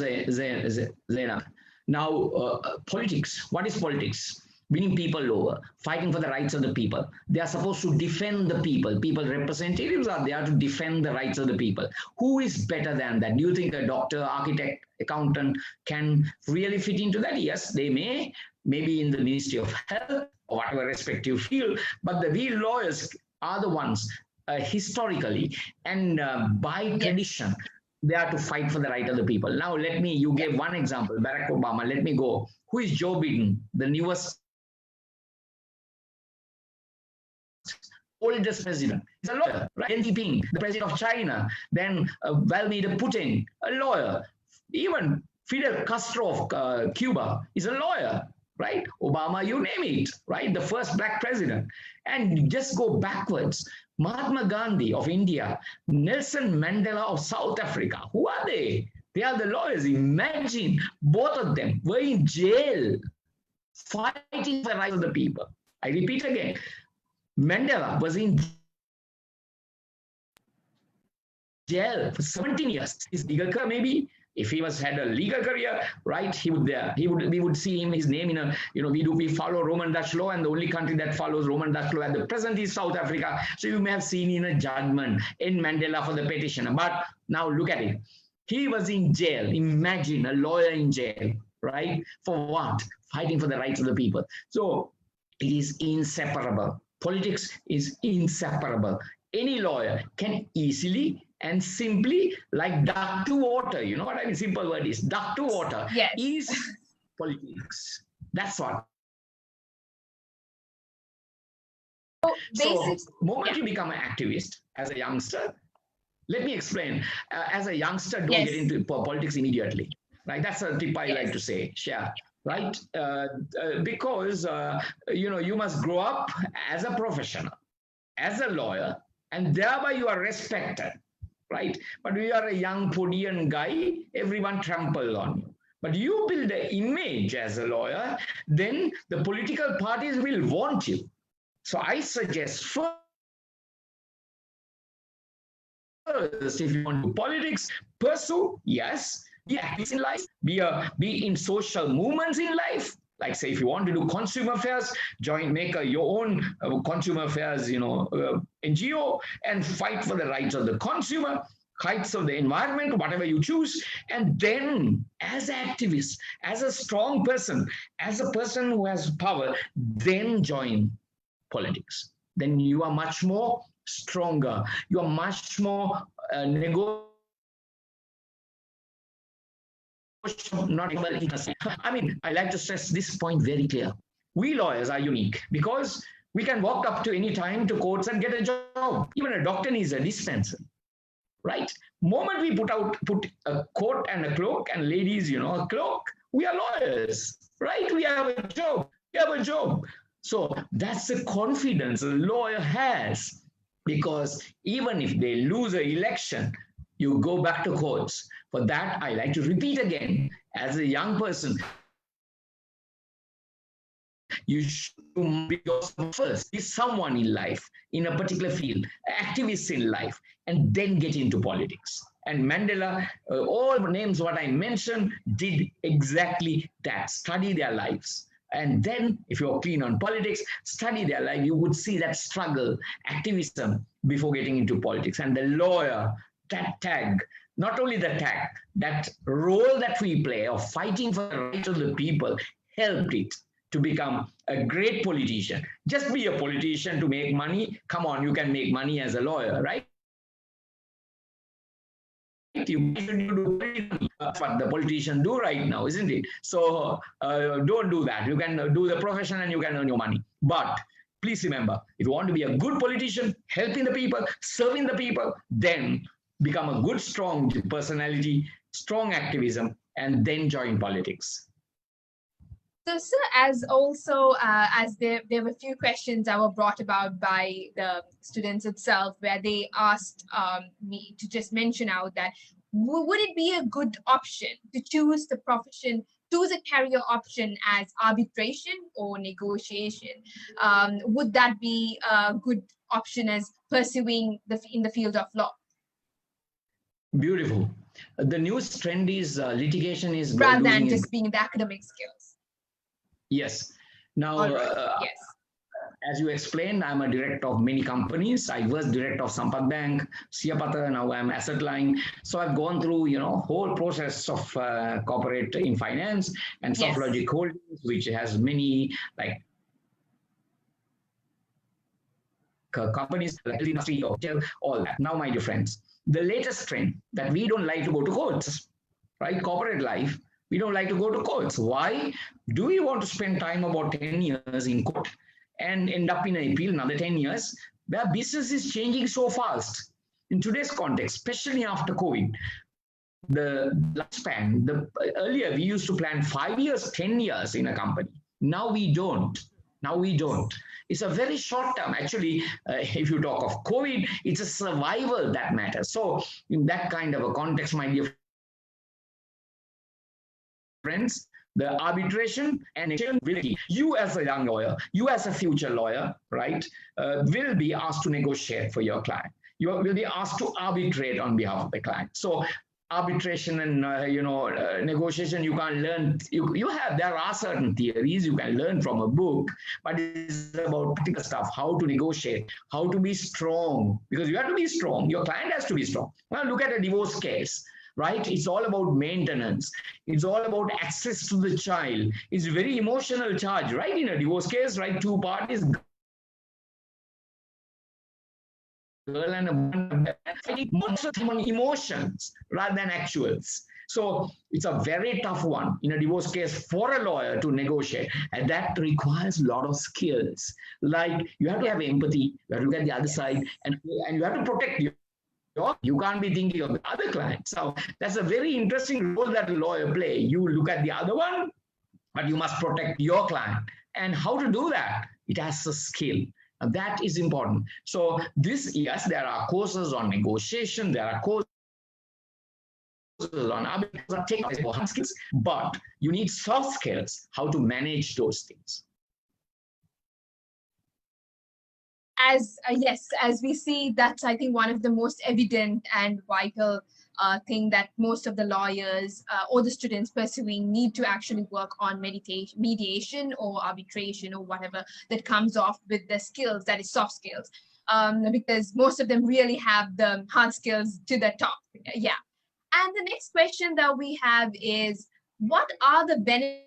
Zainab. Now, politics, what is politics? Winning people over, fighting for the rights of the people. They are supposed to defend the people. People representatives are there to defend the rights of the people. Who is better than that? Do you think a doctor, architect, accountant can really fit into that? Yes, they may, maybe in the Ministry of Health or whatever respective field, but the real lawyers are the ones historically and by tradition, they are to fight for the right of the people. Now, you gave one example, Barack Obama, let me go. Who is Joe Biden, the newest oldest president? He's a lawyer, right? Xi Jinping, the president of China, then Vladimir Putin, a lawyer. Even Fidel Castro of Cuba is a lawyer, right? Obama, you name it, right? The first black president. And just go backwards. Mahatma Gandhi of India, Nelson Mandela of South Africa. Who are they? They are the lawyers. Imagine both of them were in jail fighting for the rights of the people. I repeat again. Mandela was in jail for 17 years. His legal career, maybe, if he had a legal career, right, we would see him, his name in a, we follow Roman Dutch law, and the only country that follows Roman Dutch law at the present is South Africa. So you may have seen in a judgment in Mandela for the petitioner. But now look at it. He was in jail. Imagine a lawyer in jail, right? For what? Fighting for the rights of the people. So it is inseparable. Politics is inseparable. Any lawyer can easily and simply, like duck to water, you know what I mean? Simple word is duck to water, yes, is politics. That's what. So, moment you become an activist as a youngster, let me explain. As a youngster, don't get into politics immediately. Right? That's a tip I like to say. Share. Right? Because, you must grow up as a professional, as a lawyer, and thereby you are respected. right? But we are a young Podian guy, everyone trample on you. But you build an image as a lawyer, then the political parties will want you. So I suggest first, if you want to do politics, pursue, yes, be active in life, be in social movements in life. Like say, if you want to do consumer affairs, make your own consumer affairs, NGO, and fight for the rights of the consumer, rights of the environment, whatever you choose. And then, as an activist, as a strong person, as a person who has power, then join politics. Then you are much more stronger. You are much more negotiable. Not I mean, I like to stress this point very clear. We lawyers are unique because we can walk up to any time to courts and get a job. Even a doctor needs a dispenser, right? Moment we put a coat and a cloak, and ladies, a cloak, we are lawyers, right? We have a job. We have a job. So that's the confidence a lawyer has, because even if they lose an election, you go back to courts. For that, I like to repeat again, as a young person, you should be yourself first, be someone in life, in a particular field, activist in life, and then get into politics. And Mandela, all names what I mentioned, did exactly that, study their lives. And then, if you're keen on politics, study their life, you would see that struggle, activism, before getting into politics. And the lawyer, that tag, not only the tag, that role that we play of fighting for the rights of the people, helped it to become a great politician. Just be a politician to make money. Come on, you can make money as a lawyer, right? You should do what the politicians do right now, isn't it? So don't do that. You can do the profession and you can earn your money. But please remember, if you want to be a good politician, helping the people, serving the people, then become a good, strong personality, strong activism, and then join politics. So, sir, as there were a few questions that were brought about by the students itself, where they asked me to just mention out that would it be a good option to choose the profession, choose a career option as arbitration or negotiation? Would that be a good option as pursuing in the field of law? Beautiful. The newest trend is litigation is rather than just being the academic skills. Yes. Now, yes. As you explained, I'm a director of many companies. I was director of Sampat Bank, Siapata, now I'm Asset Line. So I've gone through, whole process of corporate in finance and SoftLogic Holdings, which has many like companies, like industry, hotel, all that. Now, my dear friends, the latest trend that we don't like to go to courts, right? Corporate life, we don't like to go to courts. Why? Do we want to spend time about 10 years in court and end up in an appeal another 10 years? Where business is changing so fast. In today's context, especially after COVID, the lifespan, earlier we used to plan 5 years, 10 years in a company. Now we don't. It's a very short term. Actually, if you talk of COVID, it's a survival that matters. So in that kind of a context, my dear friends, the arbitration and negotiation, you as a young lawyer, you as a future lawyer, right, will be asked to negotiate for your client. You will be asked to arbitrate on behalf of the client. So arbitration and negotiation, you can't learn. There are certain theories you can learn from a book, but it's about practical stuff, how to negotiate, how to be strong, because you have to be strong. Your client has to be strong. Well, look at a divorce case. Right? It's all about maintenance. It's all about access to the child. It's very emotional charge, right? In a divorce case, right? Two parties, girl and a boy, most of the time on emotions rather than actuals. So it's a very tough one in a divorce case for a lawyer to negotiate, and that requires a lot of skills. Like you have to have empathy, you have to look at the other side, and you have to protect you can't be thinking of the other client. So that's a very interesting role that a lawyer play. You look at the other one, but you must protect your client. And how to do that? It has a skill. That is important. So this, yes, there are courses on negotiation, there are courses on hard skills, but you need soft skills, how to manage those things. Yes, as we see, that's, I think, one of the most evident and vital thing that most of the lawyers or the students pursuing need to actually work on mediation or arbitration or whatever that comes off with the skills, that is soft skills, because most of them really have the hard skills to the top. Yeah. And the next question that we have is, what are the benefits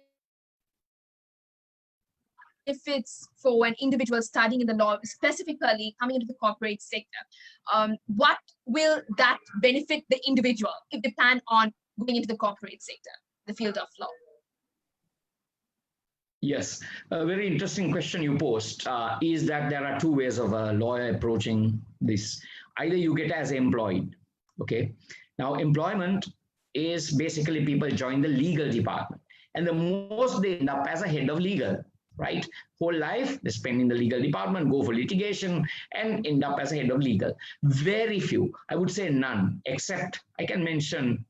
for an individual studying in the law, specifically coming into the corporate sector? What will that benefit the individual if they plan on going into the corporate sector, the field of law? Yes, a very interesting question you posed is that there are two ways of a lawyer approaching this. Either you get as employed, okay? Now, employment is basically people join the legal department, and the most they end up as a head of legal, right? Whole life they spend in the legal department, go for litigation, and end up as a head of legal. Very few, I would say none, except I can mention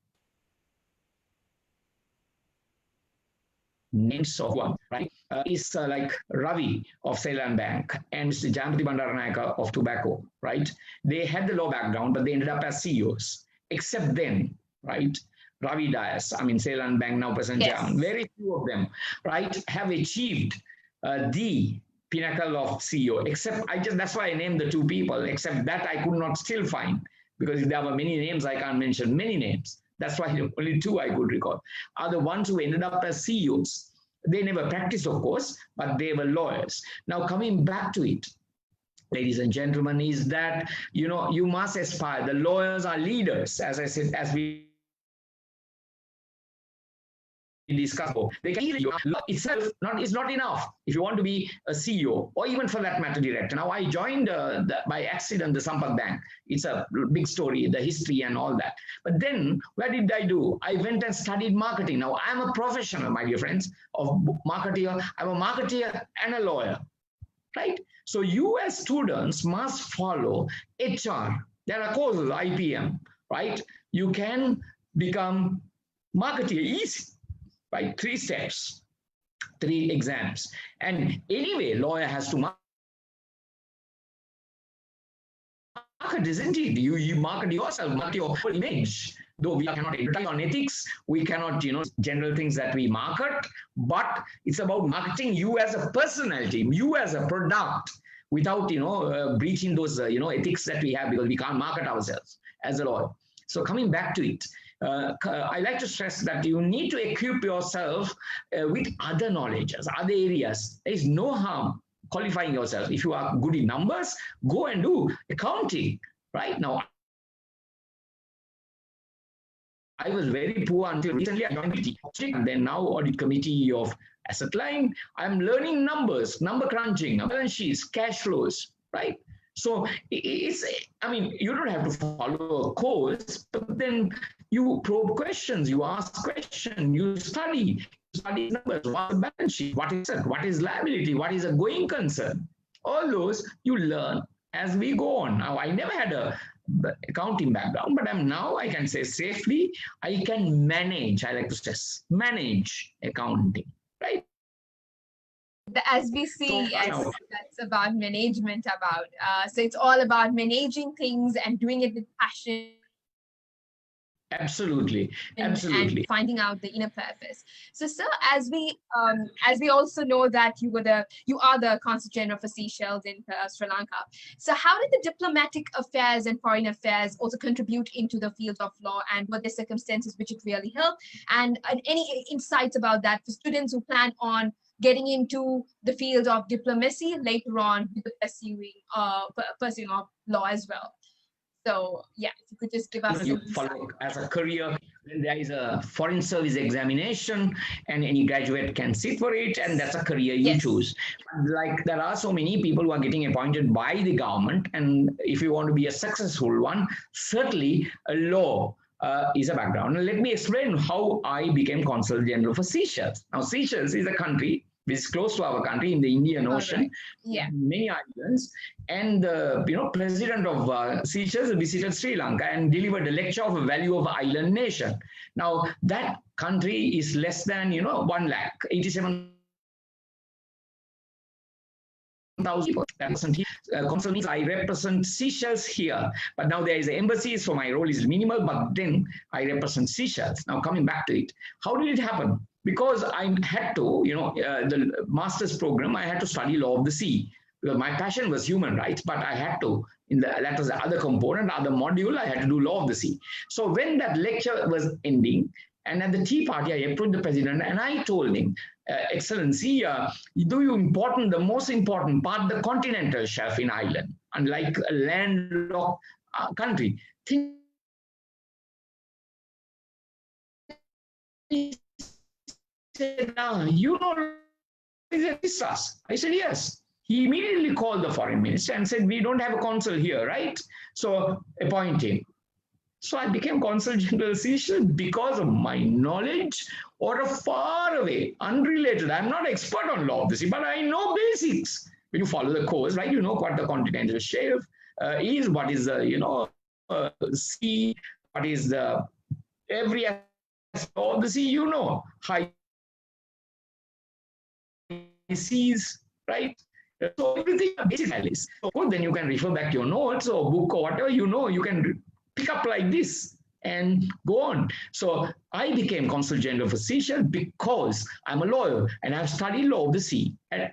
names of one, right? Is like Ravi of Ceylon Bank and Mr. Jampati Bandaranayaka of Tobacco, right? They had the law background, but they ended up as CEOs. Except then, right? Ravi Dias, I mean, Ceylon Bank, now present chairman. Very few of them, right, have achieved the pinnacle of CEO. Except that's why I named the two people. Except that I could not still find, because if there were many names, I can't mention many names. That's why only two I could recall are the ones who ended up as CEOs. They never practiced, of course, but they were lawyers. Now, coming back to it, ladies and gentlemen, is that, you must aspire. The lawyers are leaders, as I said, as we discussed. They can law itself is not enough if you want to be a CEO or even for that matter director. Now, I joined by accident the Sampak Bank. It's a big story, the history and all that. But then what did I do? I went and studied marketing. Now, I'm a professional, my dear friends, of marketer. I'm a marketer and a lawyer, right? So you as students must follow HR. There are courses, IPM, right? You can become marketer easy. Right? 3 steps, 3 exams. And anyway, lawyer has to market, isn't it? You market yourself, market your whole image. Though we cannot advertise on ethics, we cannot, general things that we market, but it's about marketing you as a personality, you as a product, without, breaching those, ethics that we have, because we can't market ourselves as a lawyer. So coming back to it, I like to stress that you need to equip yourself with other knowledges, other areas. There is no harm qualifying yourself. If you are good in numbers, go and do accounting. Right now, I was very poor until recently. I joined the and then now audit committee of asset line. I'm learning numbers, number crunching, balance sheets, cash flows. Right. So you don't have to follow a course, but then you probe questions, you ask questions, you study numbers, what's the balance sheet, what is liability, what is a going concern. All those you learn as we go on. Now, I never had a accounting background, but I can say safely, I can manage, I like to stress, manage accounting, right? As we see, yes, that's about management. So it's all about managing things and doing it with passion. Absolutely. And finding out the inner purpose. So, sir, as we also know that you are the Consul General for Seychelles in Sri Lanka. So, how did the diplomatic affairs and foreign affairs also contribute into the field of law, and were there circumstances which it really helped? And any insights about that for students who plan on getting into the field of diplomacy later on with the pursuing of law as well? So, yeah, if you could just give us you follow as a career, then there is a foreign service examination, and any graduate can sit for it, and that's a career you choose. Like, there are so many people who are getting appointed by the government, and if you want to be a successful one, certainly a law is a background. And let me explain how I became Consul General for Seychelles. Now, Seychelles is a country which is close to our country in the Indian Ocean. Right. Yeah. Many islands. And the president of Seychelles visited Sri Lanka and delivered a lecture of the value of island nation. Now that country is less than 1,87,000 people. Consul means I represent Seychelles here, but now there is an embassy, so my role is minimal, but then I represent Seychelles. Now coming back to it, how did it happen? Because I had to, the master's program, I had to study law of the sea. Because my passion was human rights, but I had to, that was the other component, other module, I had to do law of the sea. So when that lecture was ending, and at the tea party, I approached the president and I told him, Excellency, the most important part, the continental shelf in Ireland, unlike a landlocked country. He said, is us? I said, yes. He immediately called the foreign minister and said, we don't have a consul here, right? So appoint him. So I became Consul General Seychelles because of my knowledge or a far away, unrelated. I'm not expert on law of the sea, but I know basics. When you follow the course, right, you know what the continental shelf is, what is the, sea, what is the, every aspect of the sea, high seas, right? So everything basic analysis. Of course, then you can refer back to your notes or book or whatever, you can pick up like this and go on. So I became Consul General for Seychelles because I'm a lawyer and I've studied law of the sea. And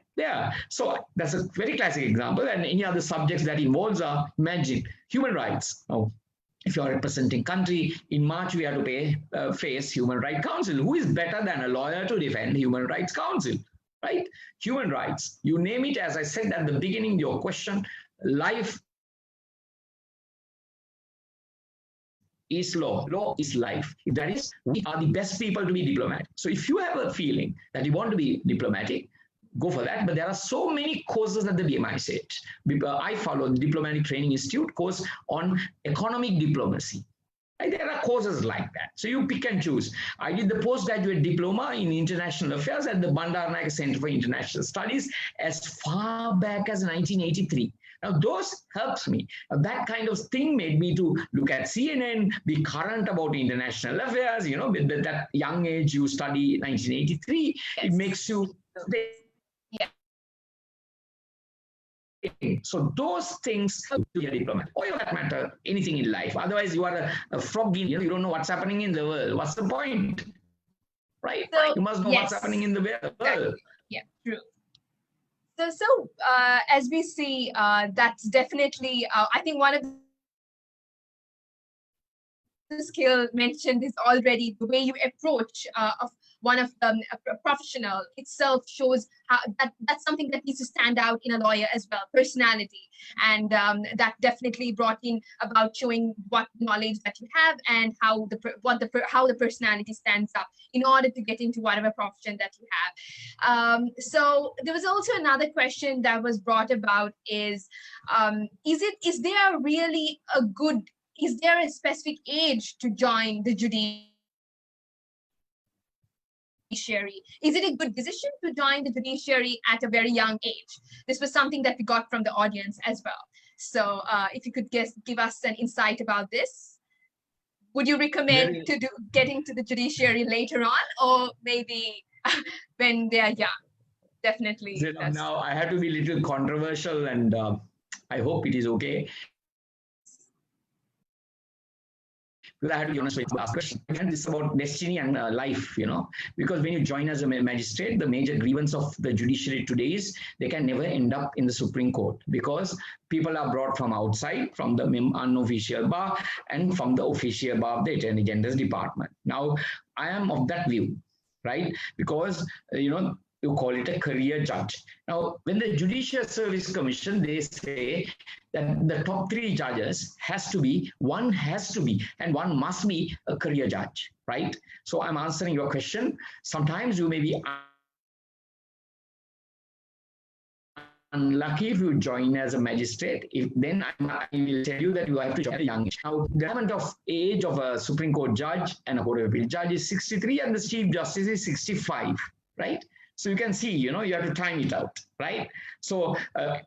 so that's a very classic example. And any other subjects that involves imagine human rights. Oh, if you're representing country, in March we have to face Human Rights Council. Who is better than a lawyer to defend Human Rights Council, right? Human rights, you name it. As I said at the beginning, your question, life is law. Law is life. That is, we are the best people to be diplomatic. So if you have a feeling that you want to be diplomatic, go for that. But there are so many courses at the DMI set. I follow the Diplomatic Training Institute course on economic diplomacy. And there are courses like that. So you pick and choose. I did the postgraduate diploma in international affairs at the Bandaranaike Center for International Studies as far back as 1983. Now, those helps me. That kind of thing made me to look at CNN, be current about international affairs. With that young age, you study 1983. Yes. It makes you... Yeah. So those things help to be a diplomat, or for that matter, anything in life. Otherwise, you are a frog in, you don't know what's happening in the world. What's the point? Right? So, you must know what's happening in the world. Exactly. Yeah, true. So as we see, that's definitely, I think one of the skill mentioned is already the way you approach of one of them, a professional itself shows how that's something that needs to stand out in a lawyer as well, personality. And that definitely brought in about showing what knowledge that you have and how the personality stands up in order to get into whatever profession that you have. So there was also another question that was brought about is there a specific age to join the judiciary? Is it a good decision to join the judiciary at a very young age? This was something that we got from the audience as well. So if you could give us an insight about this. Would you recommend getting to the judiciary later on, or maybe when they are young? Definitely. Now I have to be a little controversial, and I hope it is okay. Because I had to be honest with you, ask question. And this is about destiny and life, because when you join as a magistrate, the major grievance of the judiciary today is they can never end up in the Supreme Court because people are brought from outside, from the unofficial bar and from the official bar of the Attorney General's department. Now, I am of that view, right? Because, you call it a career judge. Now, when the Judicial Service Commission, they say that the top 3 judges one has to be, and one must be a career judge, right? So I'm answering your question. Sometimes you may be unlucky if you join as a magistrate. Then I will tell you that you have to join at a young age. Now, the government of age of a Supreme Court judge and a Court of Appeal judge is 63, and the Chief Justice is 65, right? So you can see, you have to time it out, right? So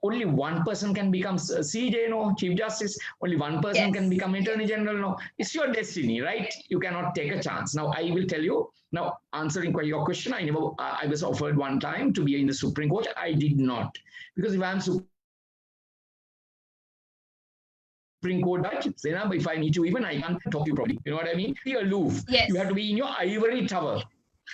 only one person can become CJ, no, Chief Justice. Only one person can become Attorney General, no. It's your destiny, right? You cannot take a chance. Now, I will tell you, now answering your question, I was offered one time to be in the Supreme Court. I did not. Because if I'm Supreme Court judge, Zainab, if I need to even, I can't talk to you properly. You know what I mean? Be aloof. Yes. You have to be in your ivory tower.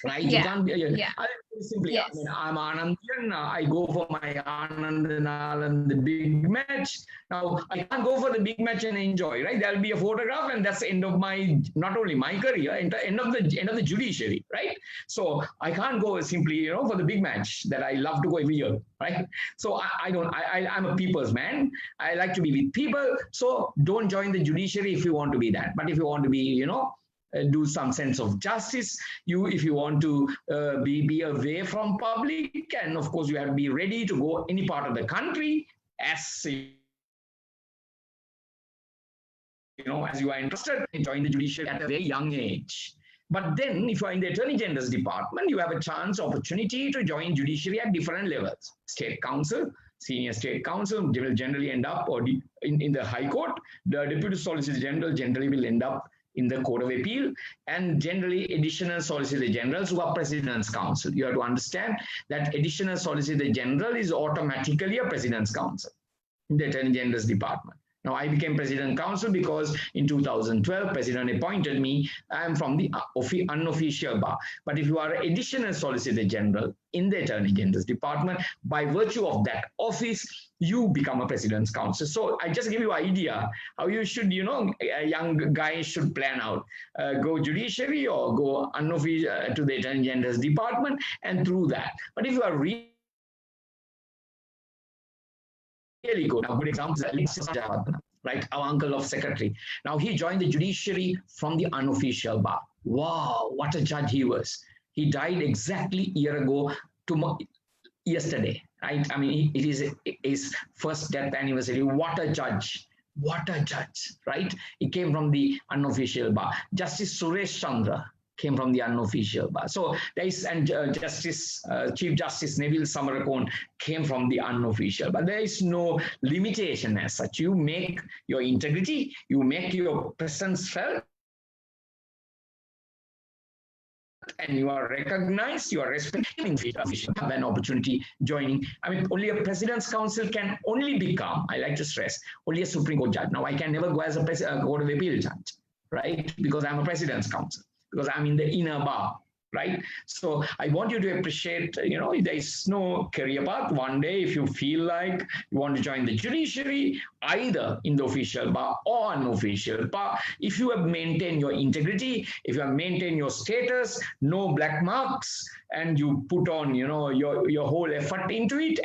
Right? Yeah. You can't be, yeah. simply, Yes. I mean, I'm Anandian, I go for my Anand and Anand, the big match. Now, I can't go for the big match and enjoy, right? There'll be a photograph and that's the end of my, not only my career, end of the judiciary, right? So I can't go simply, for the big match that I love to go every year, right? So I'm a people's man. I like to be with people. So don't join the judiciary if you want to be that. But if you want to be, do some sense of justice. If you want to be away from public, and of course you have to be ready to go any part of the country as as you are interested in joining the judiciary at a very young age. But then, if you are in the Attorney General's department, you have a opportunity to join judiciary at different levels. State Council, Senior State Council will generally end up or in the High Court. The Deputy Solicitor General generally will end up in the Court of Appeal, and generally additional Solicitor Generals who are President's Counsel. You have to understand that additional Solicitor General is automatically a President's Counsel in the Attorney General's department. Now, I became President Counsel because in 2012, President appointed me. I am from the unofficial bar. But if you are additional Solicitor General in the Attorney General's department, by virtue of that office, you become a President's Counsel. So I just give you an idea how you should, a young guy should plan out. Go judiciary or go unofficial to the Attorney General's department, and through that. But if you are really good. Now, good example is right? Our uncle of secretary. Now, he joined the judiciary from the unofficial bar. Wow, what a judge he was. He died exactly a year ago yesterday, right? I mean, it is his first death anniversary. What a judge. What a judge, right? He came from the unofficial bar. Justice Suresh Chandra came from the unofficial bar. So there is, and Chief Justice Neville Samarakon came from the unofficial, but there is no limitation as such. You make your integrity, you make your presence felt, and you are recognized, you are respected, have an opportunity joining. I mean, only a President's Counsel can only become, I like to stress, only a Supreme Court judge. Now, I can never go as a Court of Appeal judge, right? Because I'm a President's Counsel, because I'm in the inner bar, right? So I want you to appreciate, there is no career path. One day, if you feel like you want to join the judiciary, either in the official bar or unofficial bar, if you have maintained your integrity, if you have maintained your status, no black marks, and you put on, your whole effort into it,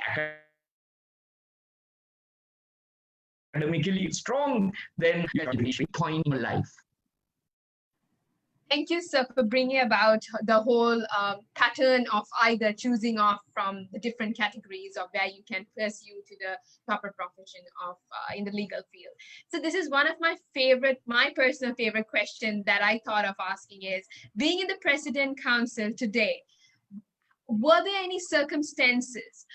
academically strong, then you're at a point in life. Thank you, sir, for bringing about the whole pattern of either choosing off from the different categories of where you can pursue to the proper profession of in the legal field. So this is one of my personal favorite question that I thought of asking is, being in the President Counsel today, were there any circumstances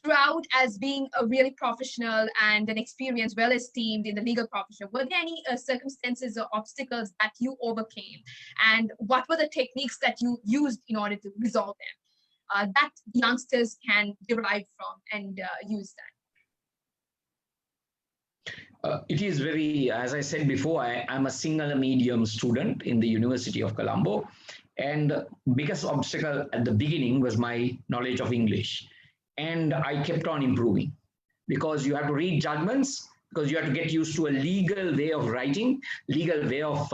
throughout as being a really professional and an experienced, well-esteemed in the legal profession, were there any circumstances or obstacles that you overcame? And what were the techniques that you used in order to resolve them that youngsters can derive from and use that? It is very, as I said before, I'm a single medium student in the University of Colombo. And biggest obstacle at the beginning was my knowledge of English. And I kept on improving because you have to read judgments, because you have to get used to a legal way of writing, legal way of,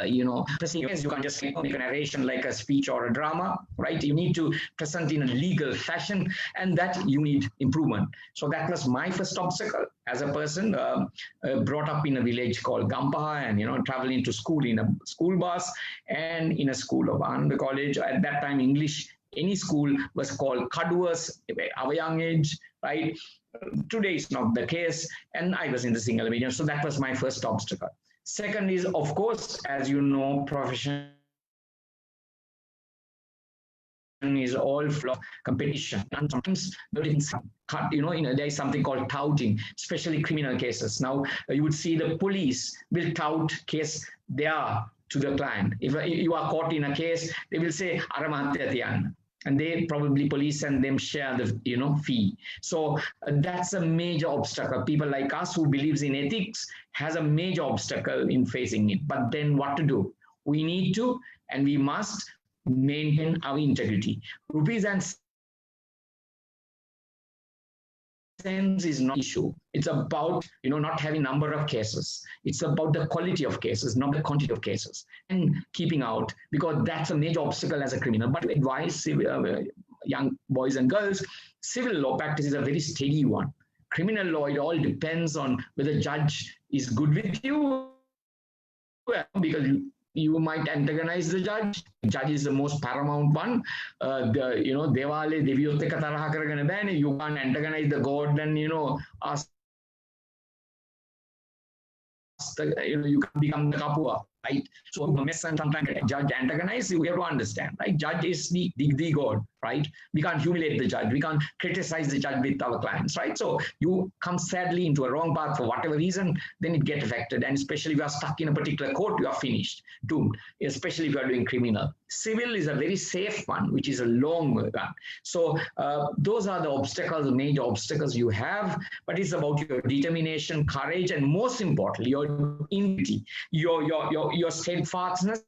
you can't just make a narration like a speech or a drama, right? You need to present in a legal fashion, and that you need improvement. So that was my first obstacle as a person brought up in a village called Gampaha, and traveling to school in a school bus and in a school of under college. At that time, English, any school was called Kaduas at our young age, right? Today is not the case, and I was in the single medium, so that was my first obstacle. Second is, of course, as you know, profession is all full of competition, and sometimes there is something called touting, especially criminal cases. Now you would see the police will tout case they are to the client. If you are caught in a case, they will say "Aramahatya," and they probably police and them share the fee. So that's a major obstacle. People like us who believes in ethics has a major obstacle in facing it. But then what to do? We need to and we must maintain our integrity. Rupees and cents is not an issue. It's about not having number of cases. It's about the quality of cases, not the quantity of cases, and keeping out, because that's a major obstacle as a criminal. But to advise young boys and girls, civil law practice is a very steady one. Criminal law, it all depends on whether the judge is good with you, because you might antagonize the judge. Judge is the most paramount one. Devale Deviyotte ka taraha karagana bane. You can't antagonize the god and ask you can become the kapua, right? So mess and sometimes judge antagonize, you have to understand, right? Judge is the god, right? We can't humiliate the judge. We can't criticize the judge with our clients, right? So you come sadly into a wrong path for whatever reason, then it gets affected. And especially if you are stuck in a particular court, you are finished, doomed, especially if you are doing criminal. Civil is a very safe one, which is a long one. So those are the obstacles, the major obstacles you have, but it's about your determination, courage, and most importantly, your integrity, your steadfastness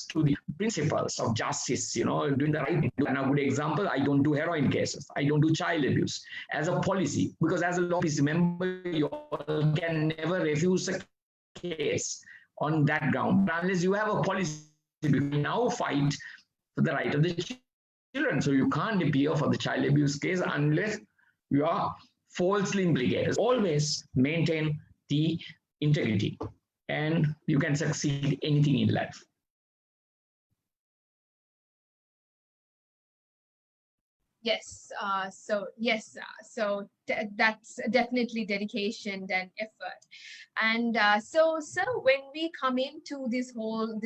to the principles of justice, doing the right thing. And a good example, I don't do heroin cases. I don't do child abuse as a policy, because as a law office member, you can never refuse a case on that ground. But unless you have a policy, we now fight for the right of the children. So you can't appear for the child abuse case unless you are falsely implicated. Always maintain the integrity, and you can succeed anything in life. Yes. So that's definitely dedication and effort. And so when we come into this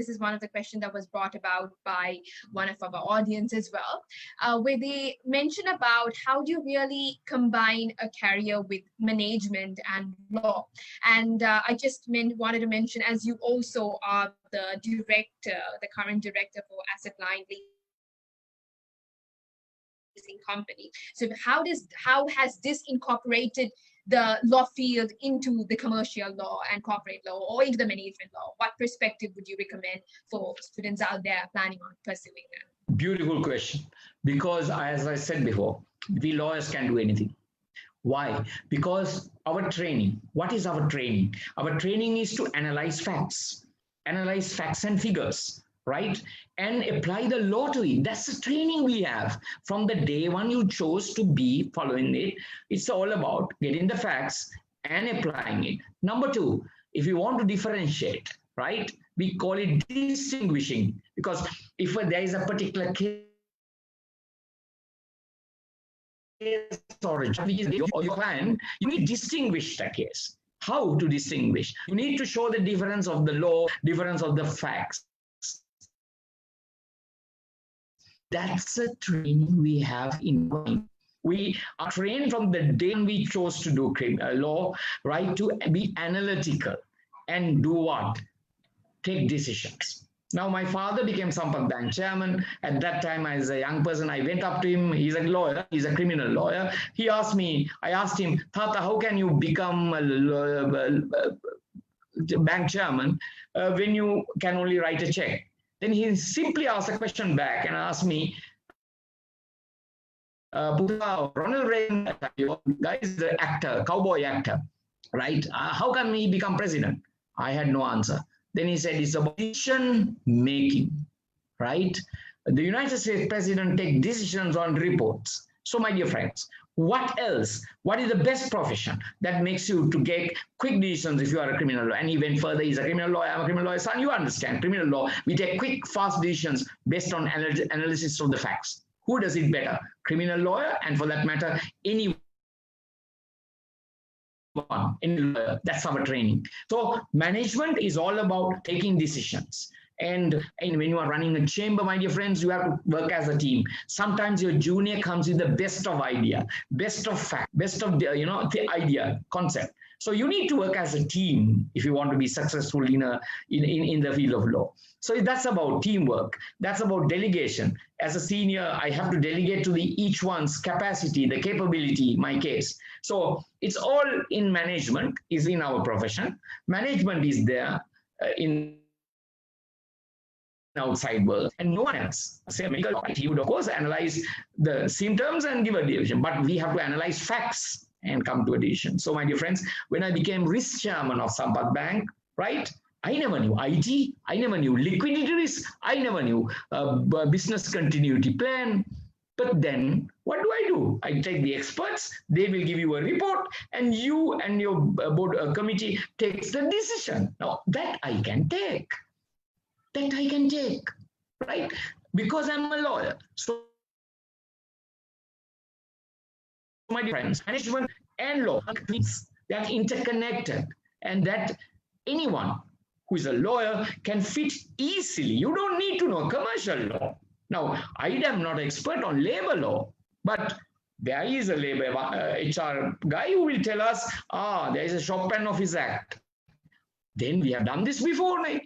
is one of the questions that was brought about by one of our audience as well, where they mention about how do you really combine a career with management and law. And I just wanted to mention, as you also are the current director for Asset Line company. So how has this incorporated the law field into the commercial law and corporate law, or into the management law? What perspective would you recommend for students out there planning on pursuing that? Beautiful question. Because as I said before, we lawyers can do anything. Why? Because our training, what is our training? Our training is to analyze facts and figures, right? And apply the law to it. That's the training we have. From the day one you chose to be following it, it's all about getting the facts and applying it. Number two, if you want to differentiate, right, we call it distinguishing, because if there is a particular case or a which is your client, you need to distinguish the case. How to distinguish? You need to show the difference of the law, difference of the facts. That's a training we have in mind. We are trained from the day we chose to do law, right, to be analytical and do what? Take decisions. Now, my father became Sampak Bank chairman. At that time, as a young person, I went up to him. He's a lawyer. He's a criminal lawyer. I asked him, Tata, how can you become a bank chairman when you can only write a check? Then he simply asked a question back and asked me, Ronald Reagan, guy is the actor, cowboy actor, right? How can he become president? I had no answer. Then he said, it's about decision making, right? The United States president takes decisions on reports. So my dear friends, what else? What is the best profession that makes you to get quick decisions if you are a criminal lawyer? And he went further, he's a criminal lawyer, I'm a criminal lawyer. Son, you understand, criminal law, we take quick, fast decisions based on analysis of the facts. Who does it better? Criminal lawyer, and for that matter, anyone That's our training. So management is all about taking decisions. And when you are running a chamber, my dear friends, you have to work as a team. Sometimes your junior comes with the best of idea, best of fact, best of the, the idea, concept. So you need to work as a team if you want to be successful in the field of law. So that's about teamwork. That's about delegation. As a senior, I have to delegate to each one's capacity, the capability, my case. So it's all in management, is in our profession. Management is there in outside world, and no one else. Say medical, he would of course analyze the symptoms and give a decision, but we have to analyze facts and come to a decision. So my dear friends, when I became risk chairman of Sampath Bank, right, I never knew IT, I never knew liquidity risk, I never knew business continuity plan. But then what do? I take the experts, they will give you a report, and you and your board committee takes the decision. Now that I can take. Right? Because I'm a lawyer. So my dear friends, management and law, they are interconnected, and that anyone who is a lawyer can fit easily. You don't need to know commercial law. Now, I am not an expert on labor law, but there is a labor HR guy who will tell us, there is a Shop and Office Act. Then we have done this before, right?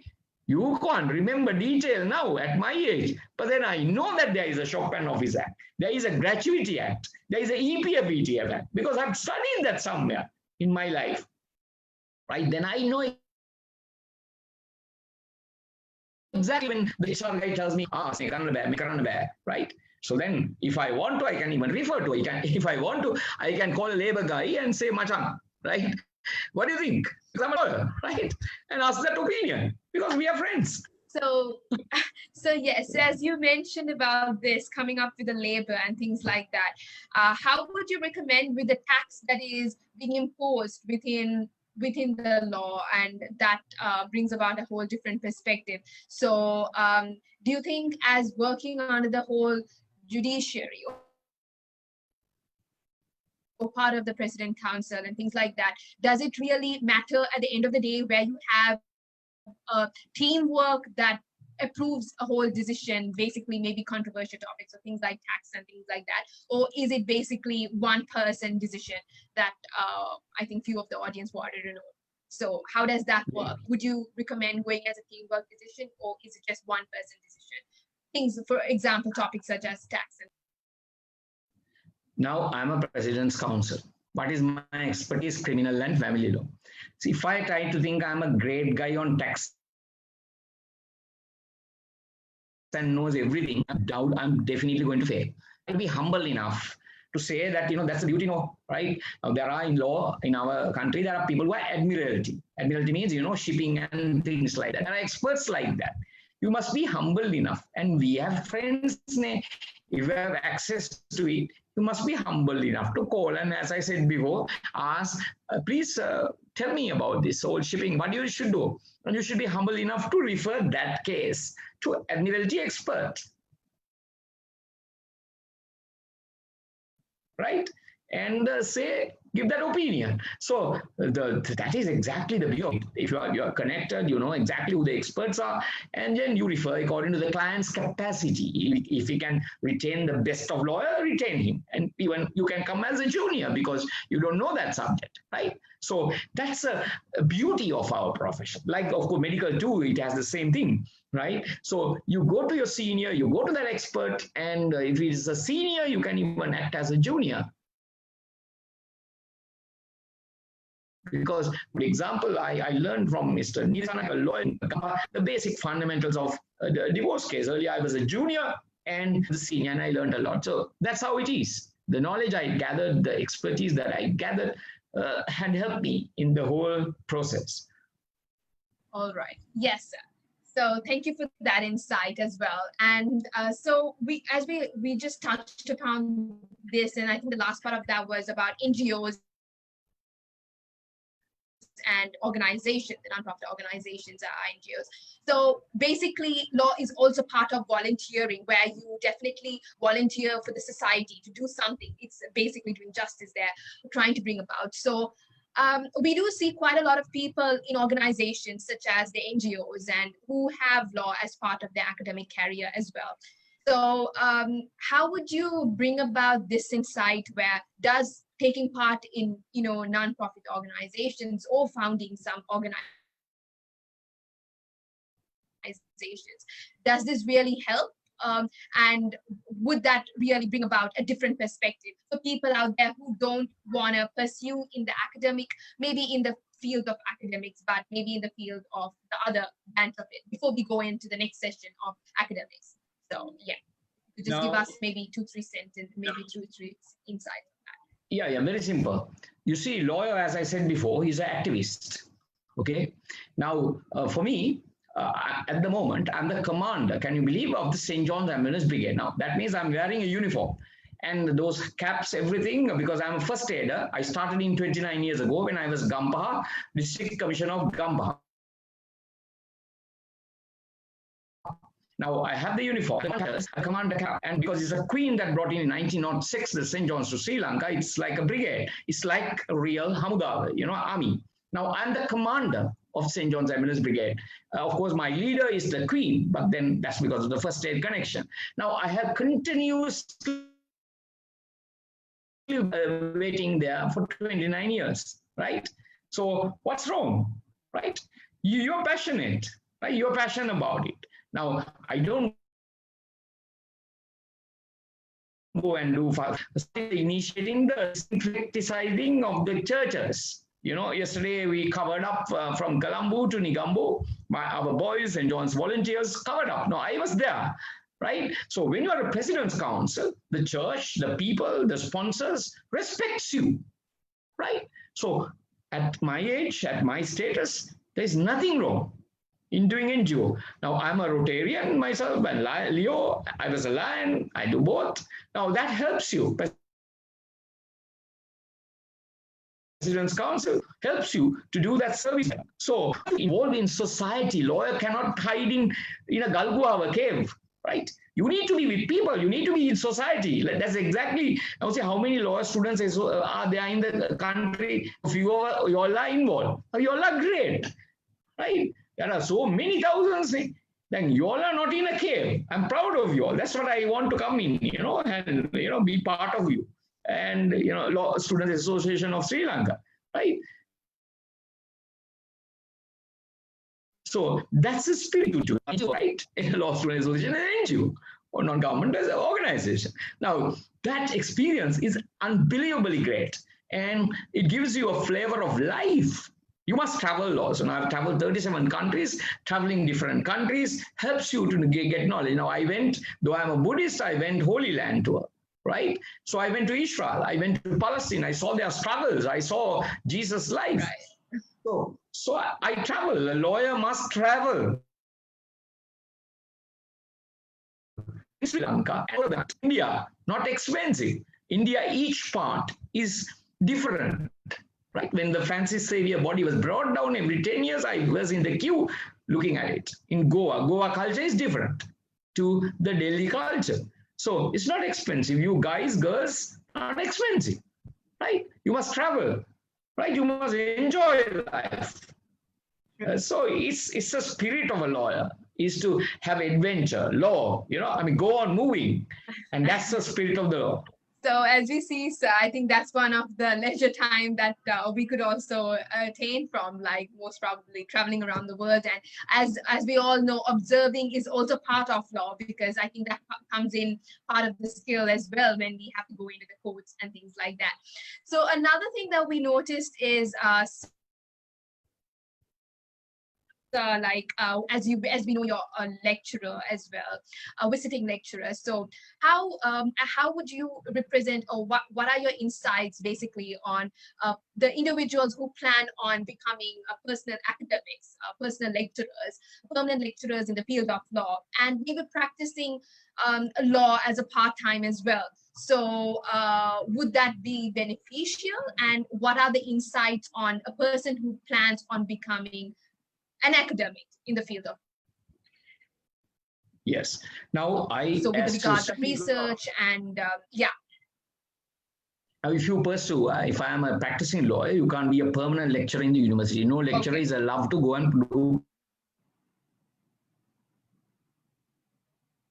You can't remember detail now at my age, but then I know that there is a Shop and Office Act. There is a Gratuity Act. There is a EPF ETF Act, because I've studied that somewhere in my life, right? Then I know exactly when the HR guy tells me, right? So then if I want to, I can even refer to it. If I want to, I can call a labor guy and say, Machan, right? What do you think? Because I'm a lawyer, right? And ask that opinion, because we are friends. So yes, as you mentioned about this coming up with the labor and things like that, how would you recommend with the tax that is being imposed within the law, and that brings about a whole different perspective? So do you think, as working under the whole judiciary or part of the President Council and things like that, does it really matter at the end of the day, where you have teamwork that approves a whole decision, basically maybe controversial topics or things like tax and things like that? Or is it basically one person decision that I think few of the audience wanted to know? So how does that work? Would you recommend going as a teamwork decision, or is it just one person decision? Things, for example, topics such as tax. Now I'm a President's Counsel. What is my expertise? Criminal and family law. See, if I try to think I'm a great guy on tax and knows everything, I'm definitely going to fail. I'll be humble enough to say that, that's the beauty, right? There are in law in our country, there are people who are admiralty. Admiralty means, shipping and things like that. There are experts like that. You must be humble enough. And we have friends, if you have access to it, you must be humble enough to call. And as I said before, ask, please tell me about this whole shipping, what you should do. And you should be humble enough to refer that case to admiralty expert. Right? And give that opinion. So that is exactly the beauty of it. If you are connected, you know exactly who the experts are, and then you refer according to the client's capacity. If he can retain the best of lawyer, retain him. And even you can come as a junior because you don't know that subject, right? So that's a beauty of our profession. Like, of course, medical too, it has the same thing, right? So you go to your senior, you go to that expert, and if it is a senior, you can even act as a junior. Because, for example, I learned from Mr. Nizana, a lawyer, the basic fundamentals of the divorce case. Earlier, I was a junior and the senior, and I learned a lot. So that's how it is. The knowledge I gathered, the expertise that I gathered had helped me in the whole process. All right. Yes, sir. So thank you for that insight as well. And so we just touched upon this, and I think the last part of that was about NGOs and organizations, the nonprofit organizations are NGOs. So basically, law is also part of volunteering, where you definitely volunteer for the society to do something. It's basically doing justice there, trying to bring about. So we do see quite a lot of people in organizations such as the NGOs and who have law as part of their academic career as well. So how would you bring about this insight where does taking part in, nonprofit organizations or founding some organizations, does this really help? And would that really bring about a different perspective for people out there who don't want to pursue in the academic, maybe in the field of academics, but maybe in the field of the other branch of it, before we go into the next session of academics? So yeah, just give us maybe 2-3 sentences, maybe 2-3 insights on that. Yeah, very simple. You see, lawyer, as I said before, he's an activist. Okay. Now, for me, at the moment, I'm the commander, can you believe, of the St. John's Ambulance Brigade. Now, that means I'm wearing a uniform and those caps, everything, because I'm a first aider. I started in 29 years ago when I was Gampaha, District Commissioner of Gampaha. Now, I have the uniform, I command the cap, and because it's a queen that brought in 1906 the St. John's to Sri Lanka, it's like a brigade. It's like a real Hamudar, army. Now, I'm the commander of St. John's Ambulance Brigade. Of course, my leader is the Queen, but then that's because of the first aid connection. Now, I have continuously waiting there for 29 years, right? So what's wrong, right? You're passionate, right? You're passionate about it. Now, I don't go and do initiating the disinfecticizing of the churches. Yesterday we covered up from Colombo to Negombo. Our boys and John's volunteers covered up. No, I was there, right? So when you are a president's council, the church, the people, the sponsors respects you, right? So at my age, at my status, there is nothing wrong in doing NGO. Now I'm a Rotarian myself, and Leo, I was a Lion, I do both. Now that helps you. President's Council helps you to do that service. So involved in society, lawyer cannot hide in a Galguava cave, right? You need to be with people. You need to be in society. That's exactly, I would say, how many law students are there in the country? If you all are involved, you all are great, right? There are so many thousands. Then you all are not in a cave. I'm proud of you all. That's what I want to come in, and be part of you. And Law Students Association of Sri Lanka, right? So that's the spirit, right? Law Students Association and NGO or non-government as an organization. Now that experience is unbelievably great, and it gives you a flavor of life. You must travel law. So now I've traveled 37 countries. Traveling different countries helps you to get knowledge. Now I went, though I'm a Buddhist, I went Holy Land tour. Right? So I went to Israel, I went to Palestine, I saw their struggles, I saw Jesus' life. Right. So I travel, a lawyer must travel. Sri Lanka, India, not expensive. India, each part is different. Right? When the Francis Xavier body was brought down every 10 years, I was in the queue looking at it. In Goa culture is different to the Delhi culture. So it's not expensive. You guys, girls, are not expensive, right? You must travel, right? You must enjoy life. So it's the spirit of a lawyer, is to have adventure, law, go on moving. And that's the spirit of the law. So as we see, so I think that's one of the leisure time that we could also attain from, like most probably traveling around the world. And as we all know, observing is also part of law, because I think that comes in part of the skill as well when we have to go into the courts and things like that. So another thing that we noticed is as we know, you're a lecturer as well, a visiting lecturer. So how would you represent, or what are your insights basically on the individuals who plan on becoming personal academics, personal lecturers, permanent lecturers in the field of law, and maybe practicing law as a part-time as well? So would that be beneficial? And what are the insights on a person who plans on becoming an academic in the field of? Yes. Now so with regards to research and Now, if you pursue, if I am a practicing lawyer, you can't be a permanent lecturer in the university. No lecturer is allowed to go and do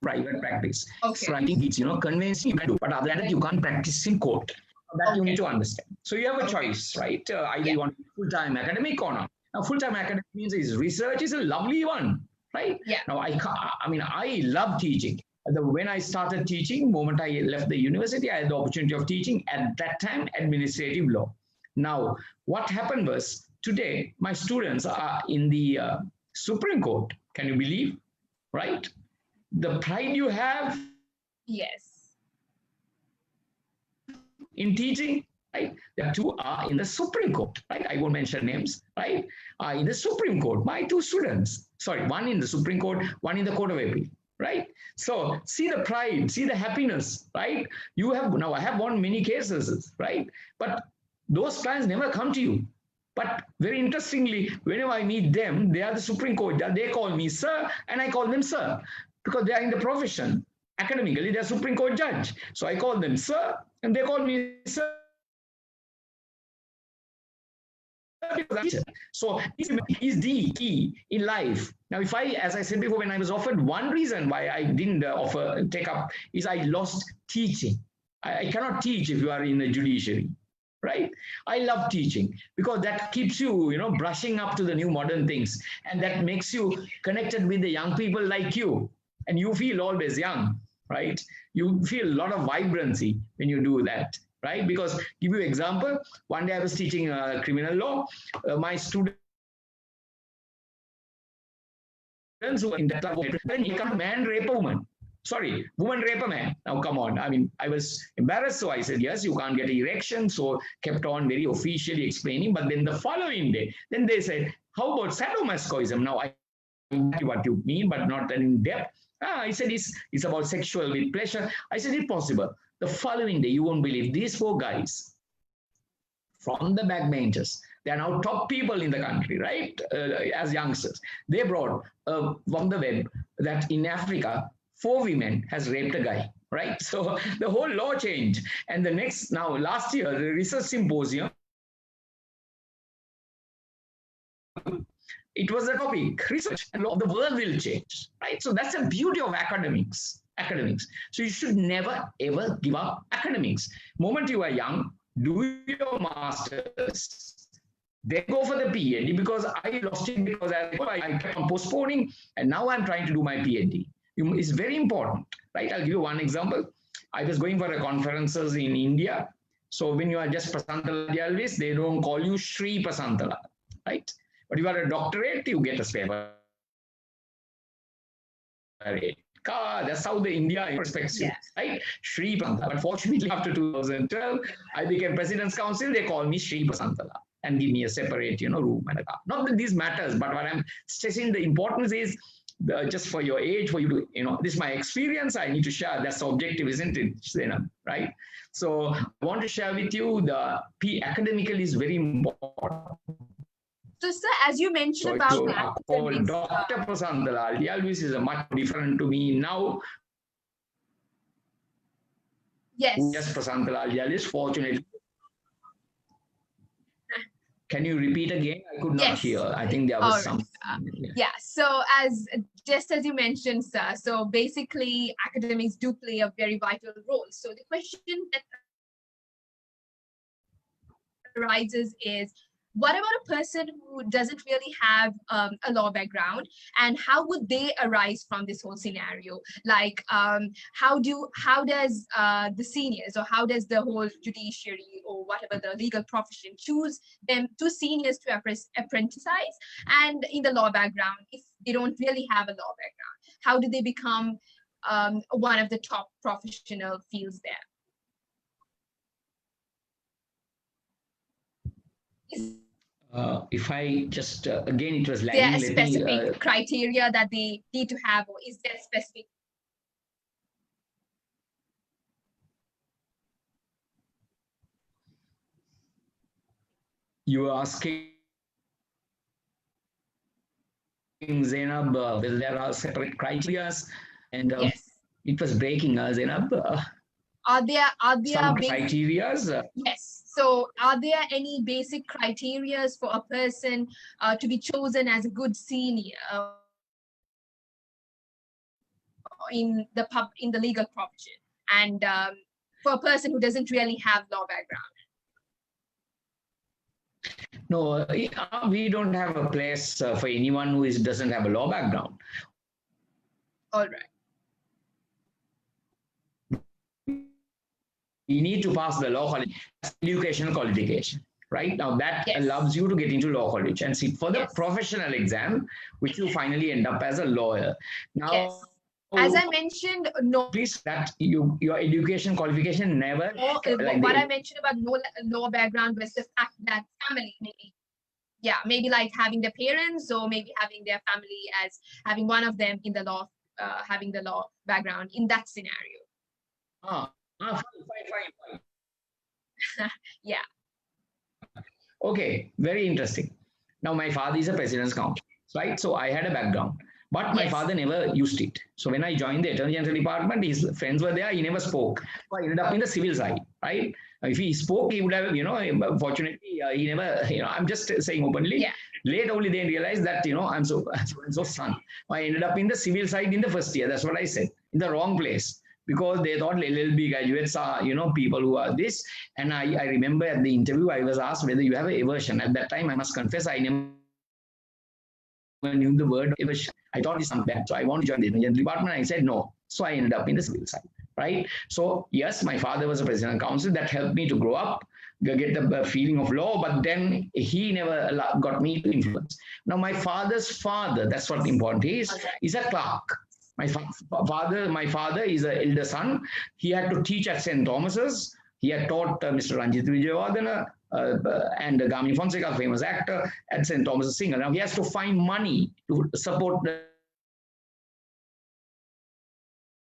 private practice. Okay. Writing it's convincing you can do, but other than that, you can't practice in court. That you need to understand. So you have a choice, right? Either you want full-time academic or not. Now, full-time academic means is research is a lovely one, right? Yeah. Now, I love teaching. When I started teaching, moment I left the university, I had the opportunity of teaching at that time administrative law. Now, what happened was today my students are in the Supreme Court. Can you believe? Right? The pride you have. Yes. In teaching, right? The two are in the Supreme Court, right? I won't mention names, right? In the Supreme Court, my two students, sorry, one in the Supreme Court, one in the Court of Appeal, right? So see the pride, see the happiness, right? You have, now I have won many cases, right? But those clients never come to you. But very interestingly, whenever I meet them, they are the Supreme Court. They call me sir, and I call them sir, because they are in the profession. Academically, they're Supreme Court judge. So I call them sir, and they call me sir. So is the key in life. Now, if I, as I said before, when I was offered, one reason why I didn't take up is I lost teaching. I cannot teach if you are in the judiciary, right? I love teaching because that keeps you, brushing up to the new modern things, and that makes you connected with the young people like you, and you feel always young, right? You feel a lot of vibrancy when you do that, right? Because give you an example, one day I was teaching criminal law. My students who in that club, then he come man rape a woman. Sorry, woman rape a man. Now, come on. I mean, I was embarrassed. So I said, yes, you can't get erection. So kept on very officially explaining. But then the following day, then they said, how about sadomasochism? Now, I know what you mean, but not in depth. I said, it's about sexual with pleasure. I said, it's possible. The following day, you won't believe, these four guys from the backbenchers, they are now top people in the country, right? As youngsters. They brought from the web that in Africa, 4 women has raped a guy, right? So the whole law changed. And last year, the research symposium, it was a topic, research and law, the world will change, right? So that's the beauty of academics. So you should never, ever give up academics. Moment you are young, do your master's, then go for the PhD, because I lost it because I kept on postponing, and now I'm trying to do my PhD. It's very important, right? I'll give you one example. I was going for conferences in India. So when you are just Prashantha Lal De Alwis, they don't call you Shri Prashantha Lal, right? But if you are a doctorate, you get a spare. That's how the India respects you, right? Shri Prashantha. But fortunately, after 2012, I became President's Council. They call me Shri Prashantha Lal and give me a separate, room and a car. Not that this matters, but what I'm stressing the importance is just for your age, for you to, this is my experience. I need to share. That's the objective, isn't it, Zainab? Right? So I want to share with you the academically is very important. So, sir, as you mentioned about that, Dr. Prashantha Lal De Alwis is much different to me now. Yes. Yes, Prashantha Lal De Alwis, fortunately. Can you repeat again? I could not hear. I think there was some. Yeah. So just as you mentioned, sir, so basically academics do play a very vital role. So the question that arises is, what about a person who doesn't really have a law background, and how would they arise from this whole scenario? Like, how does the seniors, or how does the whole judiciary or whatever the legal profession choose them two seniors to apprentice, and in the law background, if they don't really have a law background, how do they become one of the top professional fields there? If I just, again, it was lagging. There are specific criteria that they need to have, or is there specific? You are asking, Zainab, whether there are separate criteria, and yes. It was breaking, Zainab. Are there some criterias? Yes. So are there any basic criterias for a person to be chosen as a good senior in the legal profession, and for a person who doesn't really have law background? No, we don't have a place for anyone who doesn't have a law background. All right. You need to pass the law college educational qualification. Right now, that allows you to get into law college and sit for the professional exam, which you finally end up as a lawyer. Now, as I mentioned, no. Please, that your education qualification never. What I mentioned about no law background was the fact that family, maybe like having their parents or maybe having their family as having one of them in the law, having the law background in that scenario. Fine. Yeah. Okay, very interesting. Now, my father is a president's counsel, right? So I had a background, but my father never used it. So when I joined the Attorney General Department, his friends were there, he never spoke. So I ended up in the civil side, right? If he spoke, he would have, fortunately, he never, I'm just saying openly. Yeah. Later only they realized that, I'm so son. I ended up in the civil side in the first year. That's what I said, in the wrong place. Because they thought LLB graduates are, people who are this. And I remember at the interview, I was asked whether you have an aversion. At that time, I must confess, I never knew the word aversion. I thought it's something bad. So I want to join the Attorney General Department. I said no. So I ended up in the civil side, right? So yes, my father was a president counsel. That helped me to grow up, get a feeling of law, but then he never got me to influence. Now, my father's father, that's what important is a clerk. My father is an elder son. He had to teach at St. Thomas's. He had taught Mr. Ranjit Vijayawardena and Gamini Fonseca, famous actor, at St. Thomas's singer. Now he has to find money to support the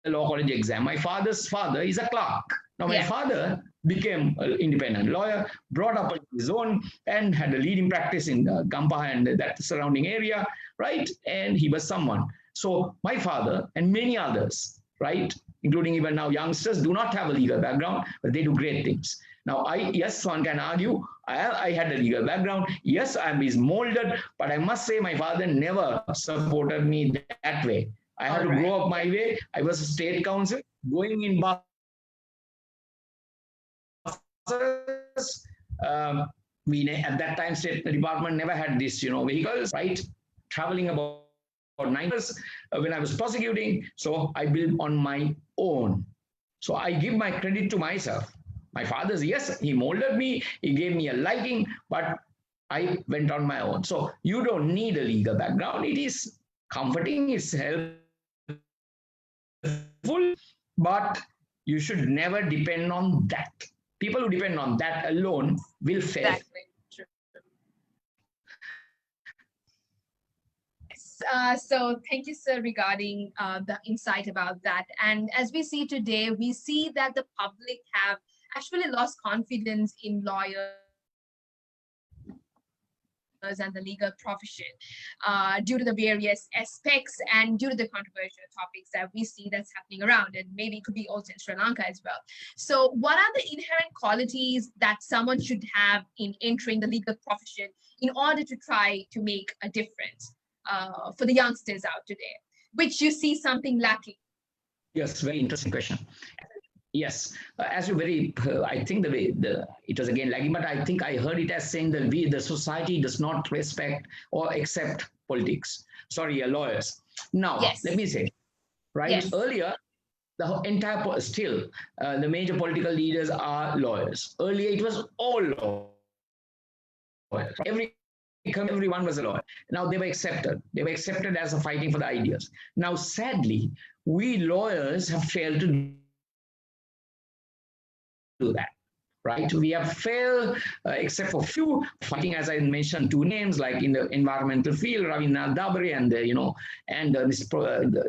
law college exam. My father's father is a clerk. Now my father became an independent lawyer, brought up on his own, and had a leading practice in Gampa and that surrounding area, right? And he was someone. So my father and many others, right, including even now youngsters, do not have a legal background, but they do great things. Now, yes, one can argue, I had a legal background. Yes, I am molded, but I must say my father never supported me that way. I had to grow up my way. I was a state council, going in buses. We at that time, State Department never had this, vehicles, right? Traveling about 9 years when I was prosecuting. So I built on my own. So I give my credit to myself. My father's, yes, he molded me. He gave me a liking, but I went on my own. So you don't need a legal background. It is comforting. It's helpful, but you should never depend on that. People who depend on that alone will fail. Exactly. So thank you, sir, regarding the insight about that. And as we see today, we see that the public have actually lost confidence in lawyers and the legal profession due to the various aspects and due to the controversial topics that we see that's happening around, and maybe it could be also in Sri Lanka as well. So what are the inherent qualities that someone should have in entering the legal profession in order to try to make a difference for the youngsters out today, which you see something lacking? Yes, very interesting question. Yes, as you I think the way it was again lagging, but I think I heard it as saying that the society does not respect or accept politics. Sorry, lawyers. Now, let me say, right? Earlier, the entire the major political leaders are lawyers. Earlier, it was all lawyers. Everyone was a lawyer. Now they were accepted. They were accepted as a fighting for the ideas. Now, sadly, we lawyers have failed to do that, right? We have failed, except for few fighting, as I mentioned, two names, like in the environmental field, Ravindra Dabari and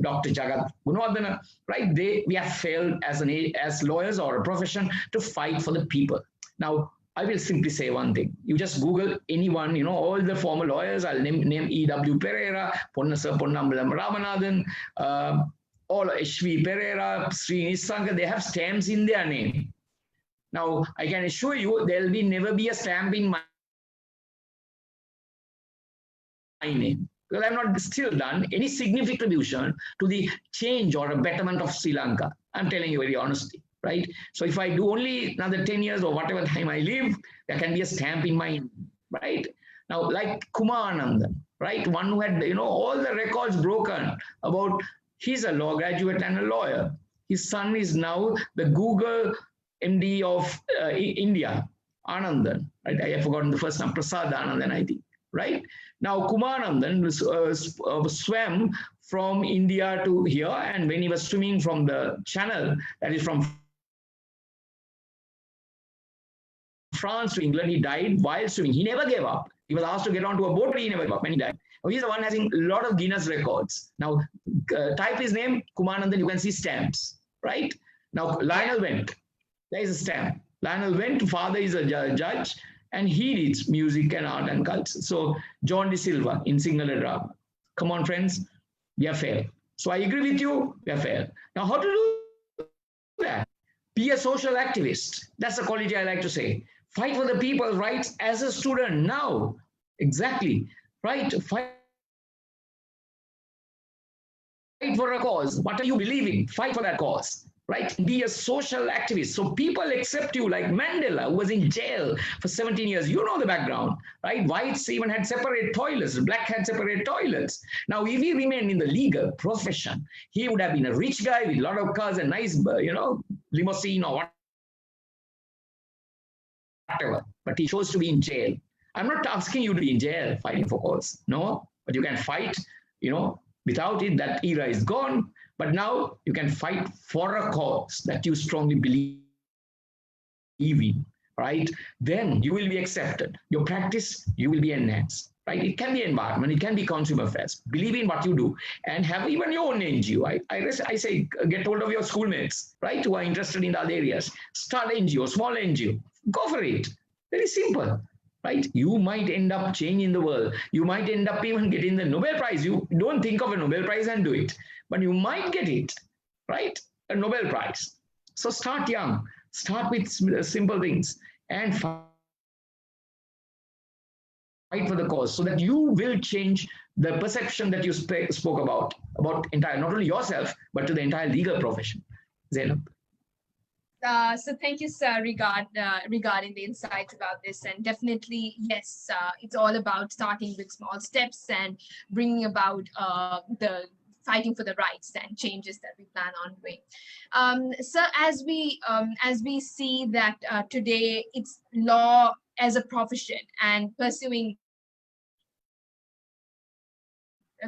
Dr. Jagat Gunawardena, right? We have failed as lawyers or a profession to fight for the people. Now, I will simply say one thing. You just Google anyone, all the former lawyers. I'll name E.W. Pereira, Ponnasa Ponnambalam Ramanathan, all H.V. Pereira, Sri Nisanka, they have stamps in their name. Now, I can assure you, there will never be a stamp in my name. Because I have not still done any significant contribution to the change or a betterment of Sri Lanka. I'm telling you very honestly, right? So if I do only another 10 years or whatever time I live, there can be a stamp in my name, right? Now, like Kumar Anandan, right? One who had, all the records broken about, he's a law graduate and a lawyer. His son is now the Google MD of India, Anandan, right? I have forgotten the first name, Prasad Anandan, I think, right? Now, Kumar Anandan swam from India to here, and when he was swimming from the channel, that is from France to England, he died while swimming. He never gave up. He was asked to get onto a boat, but he never gave up when he died. Now, he's the one having a lot of Guinness records. Now, type his name, Kumar Anandan, you can see stamps, right? Now, Lionel Wendt, there is a stamp. Lionel Wendt, father is a judge, and he reads music and art and culture. So, John De Silva in Sinhala drama. Come on, friends, we are fair. So, I agree with you, we are fair. Now, how to do that? Be a social activist. That's the quality I like to say. Fight for the people's rights as a student now. Exactly, right? Fight for a cause. What are you believing? Fight for that cause. Right? Be a social activist. So people accept you, like Mandela, who was in jail for 17 years. You know the background, right? Whites even had separate toilets. Black had separate toilets. Now, if he remained in the legal profession, he would have been a rich guy with a lot of cars and nice, limousine or whatever. But he chose to be in jail. I'm not asking you to be in jail fighting for cause. No, but you can fight, without it, that era is gone. But now you can fight for a cause that you strongly believe in, right? Then you will be accepted. Your practice, you will be enhanced, right? It can be environment, it can be consumer affairs. Believe in what you do and have even your own NGO. I say, get hold of your schoolmates, right, who are interested in other areas. Start NGO, small NGO. Go for it. Very simple. Right? You might end up changing the world. You might end up even getting the Nobel Prize. You don't think of a Nobel Prize and do it, but you might get it, right? A Nobel Prize. So start young. Start with simple things and fight for the cause so that you will change the perception that you spoke about entire, not only yourself, but to the entire legal profession. Zainab. So thank you, sir, regarding the insights about this. And definitely, yes, it's all about starting with small steps and bringing about the fighting for the rights and changes that we plan on doing. So as we see that today it's law as a profession and pursuing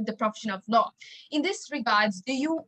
the profession of law. In this regards, to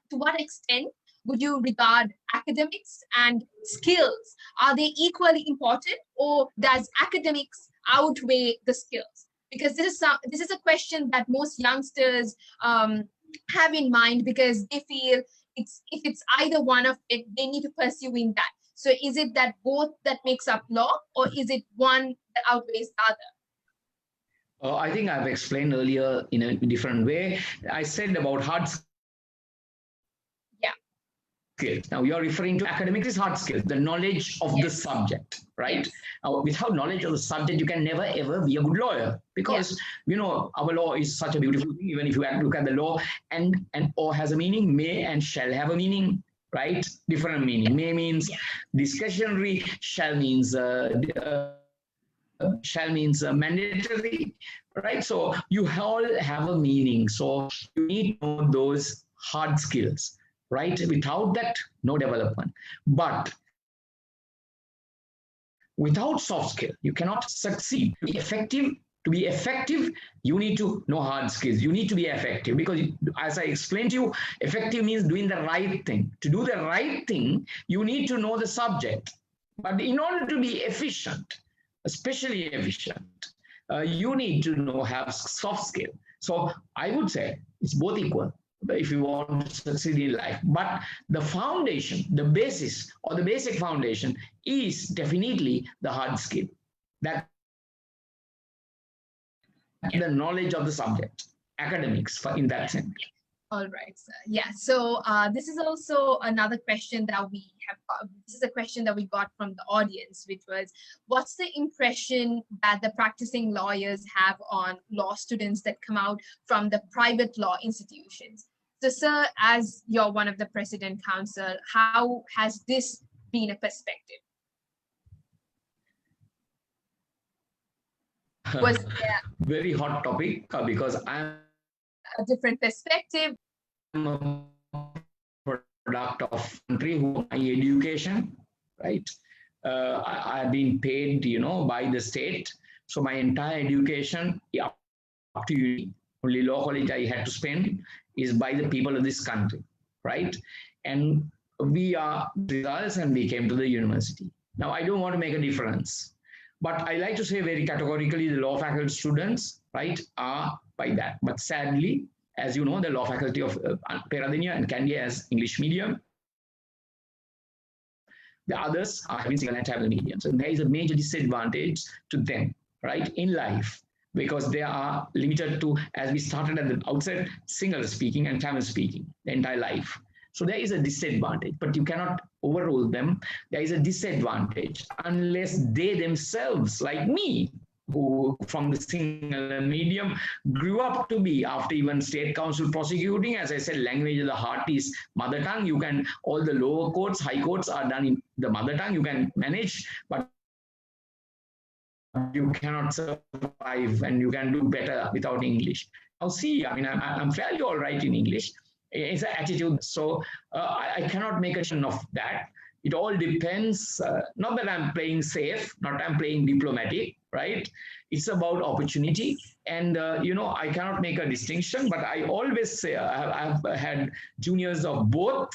what extent would you regard academics and skills? Are they equally important, or does academics outweigh the skills? Because this is a question that most youngsters have in mind, because they feel if it's either one of it, they need to pursue in that. So is it that both that makes up law, or is it one that outweighs the other? I think I've explained earlier in a different way. I said about hard skills. Now you're referring to academics is hard skills, the knowledge of the subject, right? Without knowledge of the subject, you can never ever be a good lawyer, because our law is such a beautiful thing. Even if you look at the law, and or has a meaning, may and shall have a meaning, right? Different meaning. May means discretionary, shall means mandatory, right? So you all have a meaning. So you need to know those hard skills. Right? Without that, no development. But without soft skill, you cannot succeed. To be effective, you need to know hard skills. You need to be effective, because as I explained to you, effective means doing the right thing. To do the right thing, you need to know the subject. But in order to be efficient, especially efficient, you need to have soft skill. So I would say it's both equal if you want to succeed in life. But the foundation, the basis, or the basic foundation is definitely the hard skill. That the knowledge of the subject, academics in that sense. All right, sir. Yeah. So this is also another question that we have. This is a question that we got from the audience, which was, what's the impression that the practicing lawyers have on law students that come out from the private law institutions? So, sir, as you're one of the president council, how has this been a perspective? Was there Very hot topic because I'm a different perspective? a product of country who my education, right? I've been paid, by the state. So my entire education up to uni, only law college I had to spend is by the people of this country, right? And we are results and we came to the university. Now I don't want to make a difference, but I like to say very categorically the law faculty students, right, are by that. But sadly, as you know, the law faculty of Peradeniya and Kandy as English medium, the others are having single and tablet medium. So there is a major disadvantage to them, right, in life, because they are limited to, as we started at the outset, single speaking and Tamil speaking the entire life. So there is a disadvantage, but you cannot overrule them. There is a disadvantage unless they themselves, like me, who from the single medium grew up to be, after even state council prosecuting, as I said, language of the heart is mother tongue. You can, all the lower courts, high courts are done in the mother tongue. You can manage, but you cannot survive and you can do better without English. Now see, I mean, I'm fairly all right in English. It's an attitude. So I cannot make a decision of that. It all depends, not that I'm playing safe, not I'm playing diplomatic, right? It's about opportunity. And, I cannot make a distinction, but I always say I've had juniors of both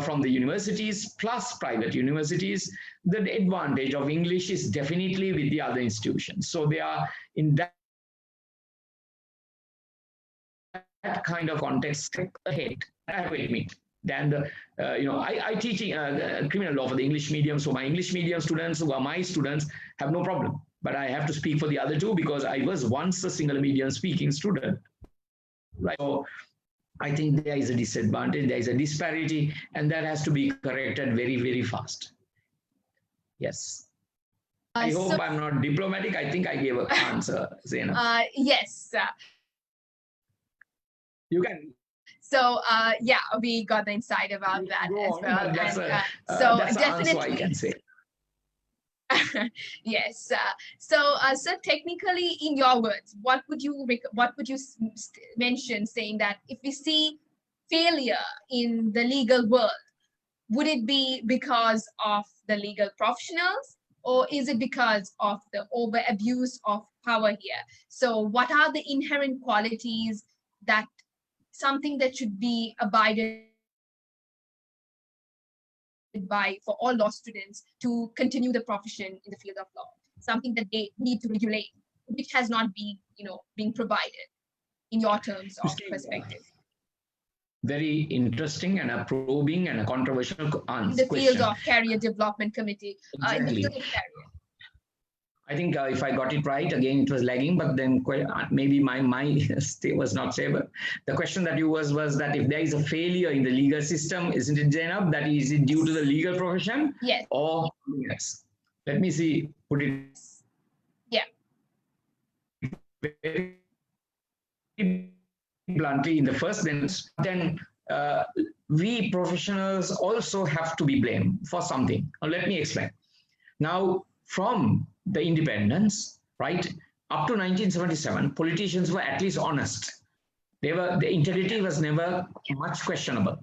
from the universities plus private universities. The advantage of English is definitely with the other institutions. So they are in that kind of context ahead, I have to admit. Than the, I teach criminal law for the English medium. So my English medium students who are my students have no problem. But I have to speak for the other two because I was once a single medium speaking student, right? So I think there is a disadvantage, there is a disparity, and that has to be corrected very, very fast. Yes. I hope I'm not diplomatic. I think I gave an answer, Zainab. Yes. You can. So yeah, we got the insight about that as well. That's so definitely, I can say. Yes. So technically, in your words, what would you mention, saying that if we see failure in the legal world, would it be because of the legal professionals, or is it because of the over abuse of power here? So what are the inherent qualities that something that should be abided by for all law students to continue the profession in the field of law, something that they need to regulate, which has not been, being provided in your terms of perspective? Very interesting and a probing and a controversial question. In the field of career development committee, exactly. In the field of career. I think if I got it right, again, it was lagging, but then maybe my state was not stable. The question that you was that if there is a failure in the legal system, isn't it, Zainab, that is it due to the legal profession? Yes. Or yes. Let me see, put it. Yeah. Very bluntly in the first instance, then we professionals also have to be blamed for something. Now, let me explain. Now, from the independence, right, up to 1977, politicians were at least honest. The integrity was never much questionable.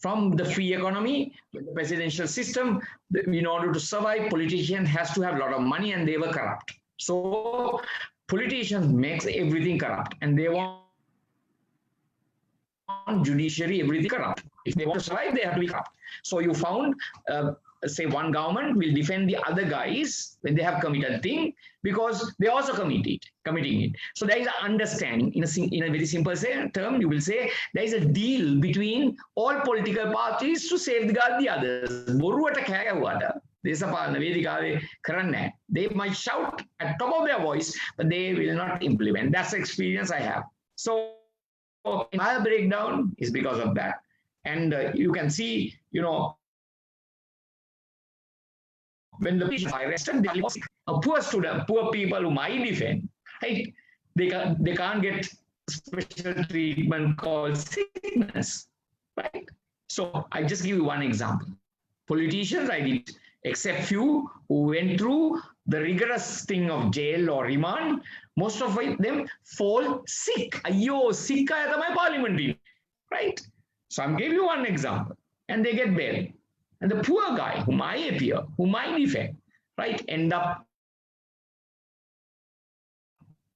From the free economy, the presidential system, in order to survive, politician has to have a lot of money, and they were corrupt. So politicians makes everything corrupt, and they want judiciary everything corrupt. If they want to survive, they have to be corrupt. So you found say one government will defend the other guys when they have committed thing because they also committing it. So there is an understanding in a very simple term. You will say there is a deal between all political parties to safeguard the others. They might shout at top of their voice, but they will not implement. That's the experience I have. So entire breakdown is because of that. And you can see, when the police are arrested, they are poor student, poor people whom I defend, right? They can't get special treatment called sickness, right? So I just give you one example. Politicians, I did, except few who went through the rigorous thing of jail or remand, most of them fall sick. Ayyo, sick hai my parliament, right? So I'm giving you one example, and they get bail. And the poor guy whom I appear, whom I defend, right, end up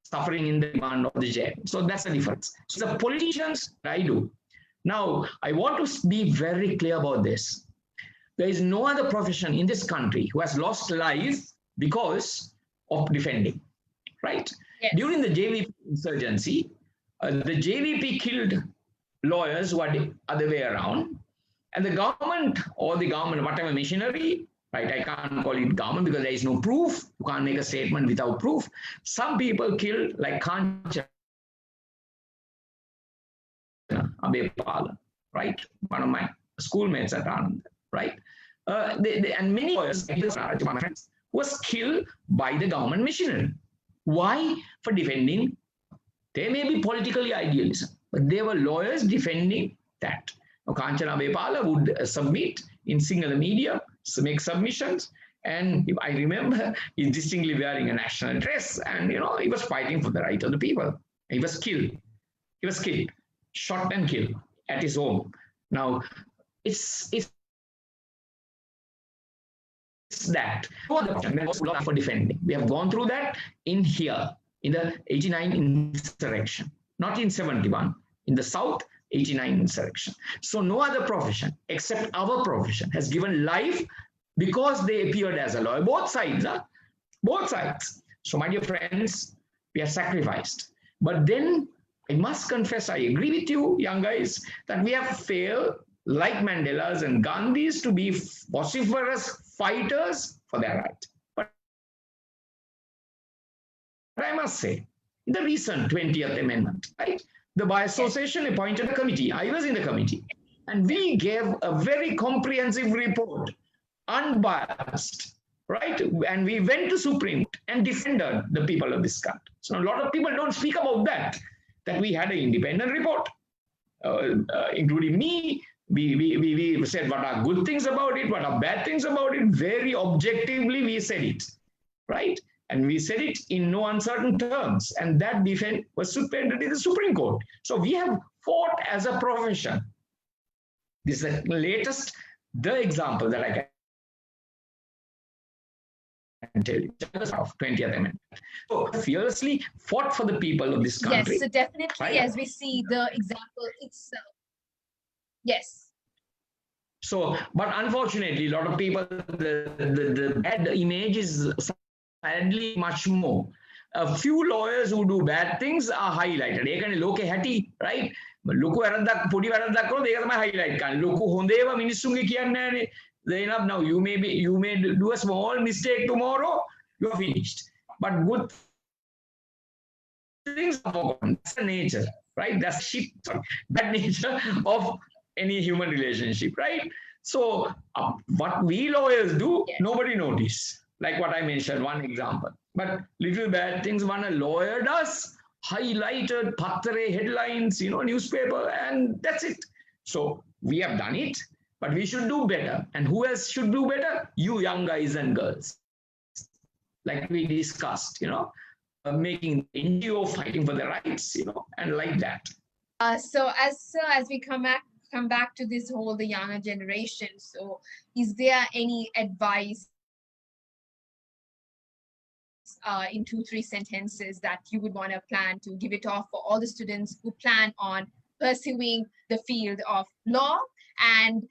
suffering in the demand of the jail. So that's the difference. So the politicians, I do. Now, I want to be very clear about this. There is no other profession in this country who has lost life because of defending, right? Yes. During the JVP insurgency, the JVP killed lawyers who are the other way around. And the government or the government, whatever machinery, right? I can't call it government because there is no proof. You can't make a statement without proof. Some people killed, like Kanchana Abepala, right? One of my schoolmates at Anand, right? And many lawyers, my friends, was killed by the government machinery. Why? For defending. They may be politically idealism, but they were lawyers defending that. Kanchana Abepala would submit in Sinhala media, make submissions, and I remember he's distinctly wearing a national dress, and he was fighting for the right of the people. He was killed. He was killed, shot and killed at his home. Now, it's that for defending. We have gone through that in here, in the 89 insurrection, not in 71, in the South, 89 insurrection. So no other profession except our profession has given life because they appeared as a lawyer. Both sides, both sides. So my dear friends, we are sacrificed. But then I must confess, I agree with you, young guys, that we have failed, like Mandela's and Gandhi's, to be vociferous fighters for their right. But I must say, the recent 20th Amendment, right? The Bar Association appointed a committee. I was in the committee. And we gave a very comprehensive report, unbiased, right? And we went to Supreme Court and defended the people of this country. So a lot of people don't speak about that we had an independent report, including me. We said what are good things about it, what are bad things about it. Very objectively, we said it, right? And we said it in no uncertain terms. And that defense was suspended in the Supreme Court. So we have fought as a profession. This is the latest, the example that I can tell you, of 20th Amendment. So fearlessly fought for the people of this country. Yes, so definitely, right? As we see the example itself. Yes. So, but unfortunately, a lot of people, the bad image is sadly much more. A few lawyers who do bad things are highlighted. They can look hatty, right? Loku aradak, podi aradak karo, they are my highlight. Can loku hondeva ministungi kiyanne. Zainab, now you may do a small mistake tomorrow, you are finished. But good things are forgotten. That's the nature, right? That's shit, bad nature of any human relationship, right? So what we lawyers do, nobody notice. Like what I mentioned, one example. But little bad things one a lawyer does, highlighted, pathare headlines, newspaper, and that's it. So we have done it, but we should do better. And who else should do better? You young guys and girls. Like we discussed, making NGO fighting for the rights, and like that. So as we come back to this whole the younger generation, so is there any advice in 2-3 sentences that you would want to plan to give it off for all the students who plan on pursuing the field of law, and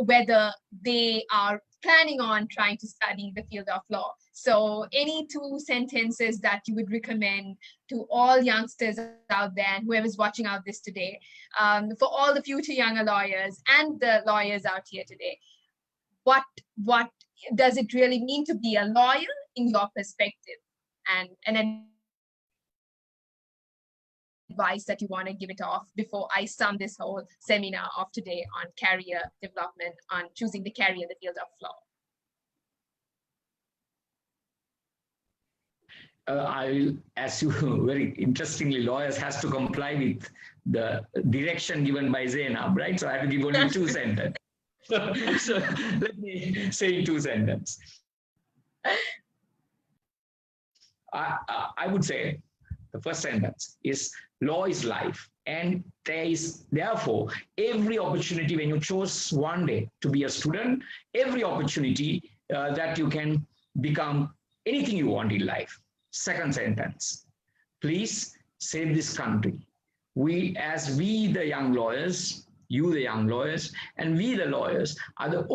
whether they are planning on trying to study the field of law? So any 2 sentences that you would recommend to all youngsters out there and whoever's watching out this today, for all the future younger lawyers and the lawyers out here today, what does it really mean to be a lawyer in your perspective, and an advice that you want to give it off before I sum this whole seminar of today on career development, on choosing the career in the field of law? As you very interestingly, lawyers has to comply with the direction given by Zainab, right? So I have to give only 2 sentences. So let me say in 2 sentences. I would say the first sentence is law is life, and there is therefore every opportunity when you chose one day to be a student, every opportunity that you can become anything you want in life. Second sentence, please save this country. We the young lawyers, you the young lawyers, and we the lawyers are the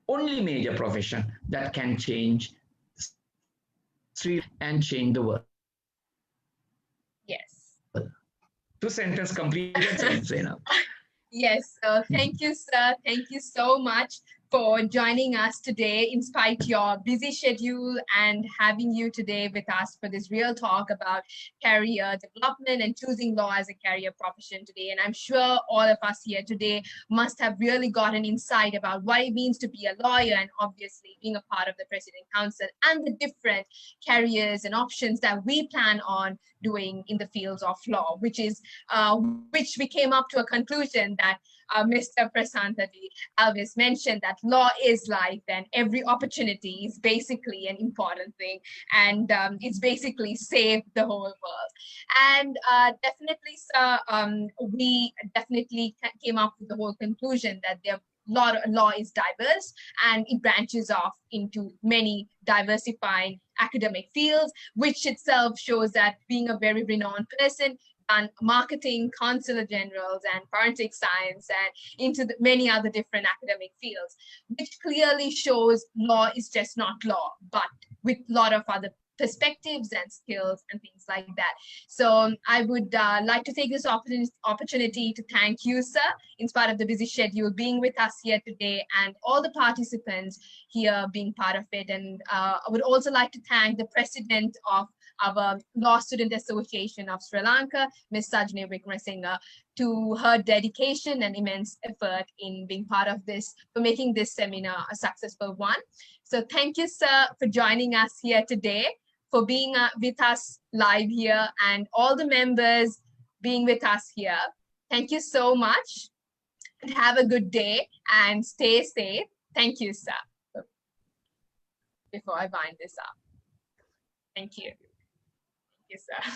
only major profession that can change and change the world. Yes. 2 sentences completed, Zainab. Yes, thank you, sir. Thank you so much for joining us today, in spite your busy schedule, and having you today with us for this real talk about career development and choosing law as a career profession today. And I'm sure all of us here today must have really got an insight about what it means to be a lawyer, and obviously being a part of the President Council, and the different careers and options that we plan on doing in the fields of law, which we came up to a conclusion that Mr. Prashantha De Alwis mentioned, that law is life, and every opportunity is basically an important thing, and it's basically saved the whole world. And definitely, sir, we definitely came up with the whole conclusion that law is diverse, and it branches off into many diversifying academic fields, which itself shows that being a very renowned person, done marketing, consular generals, and forensic science, and into many other different academic fields, which clearly shows law is just not law, but with a lot of other perspectives and skills and things like that. So I would like to take this opportunity to thank you, sir, in spite of the busy schedule, being with us here today, and all the participants here being part of it. And I would also like to thank the president of our Law Student Association of Sri Lanka, Ms. Sajni Wickramasinghe, to her dedication and immense effort in being part of this, for making this seminar a successful one. So thank you, sir, for joining us here today, for being with us live here, and all the members being with us here. Thank you so much, and have a good day, and stay safe. Thank you, sir. Before I wind this up. Thank you. Thank you, sir.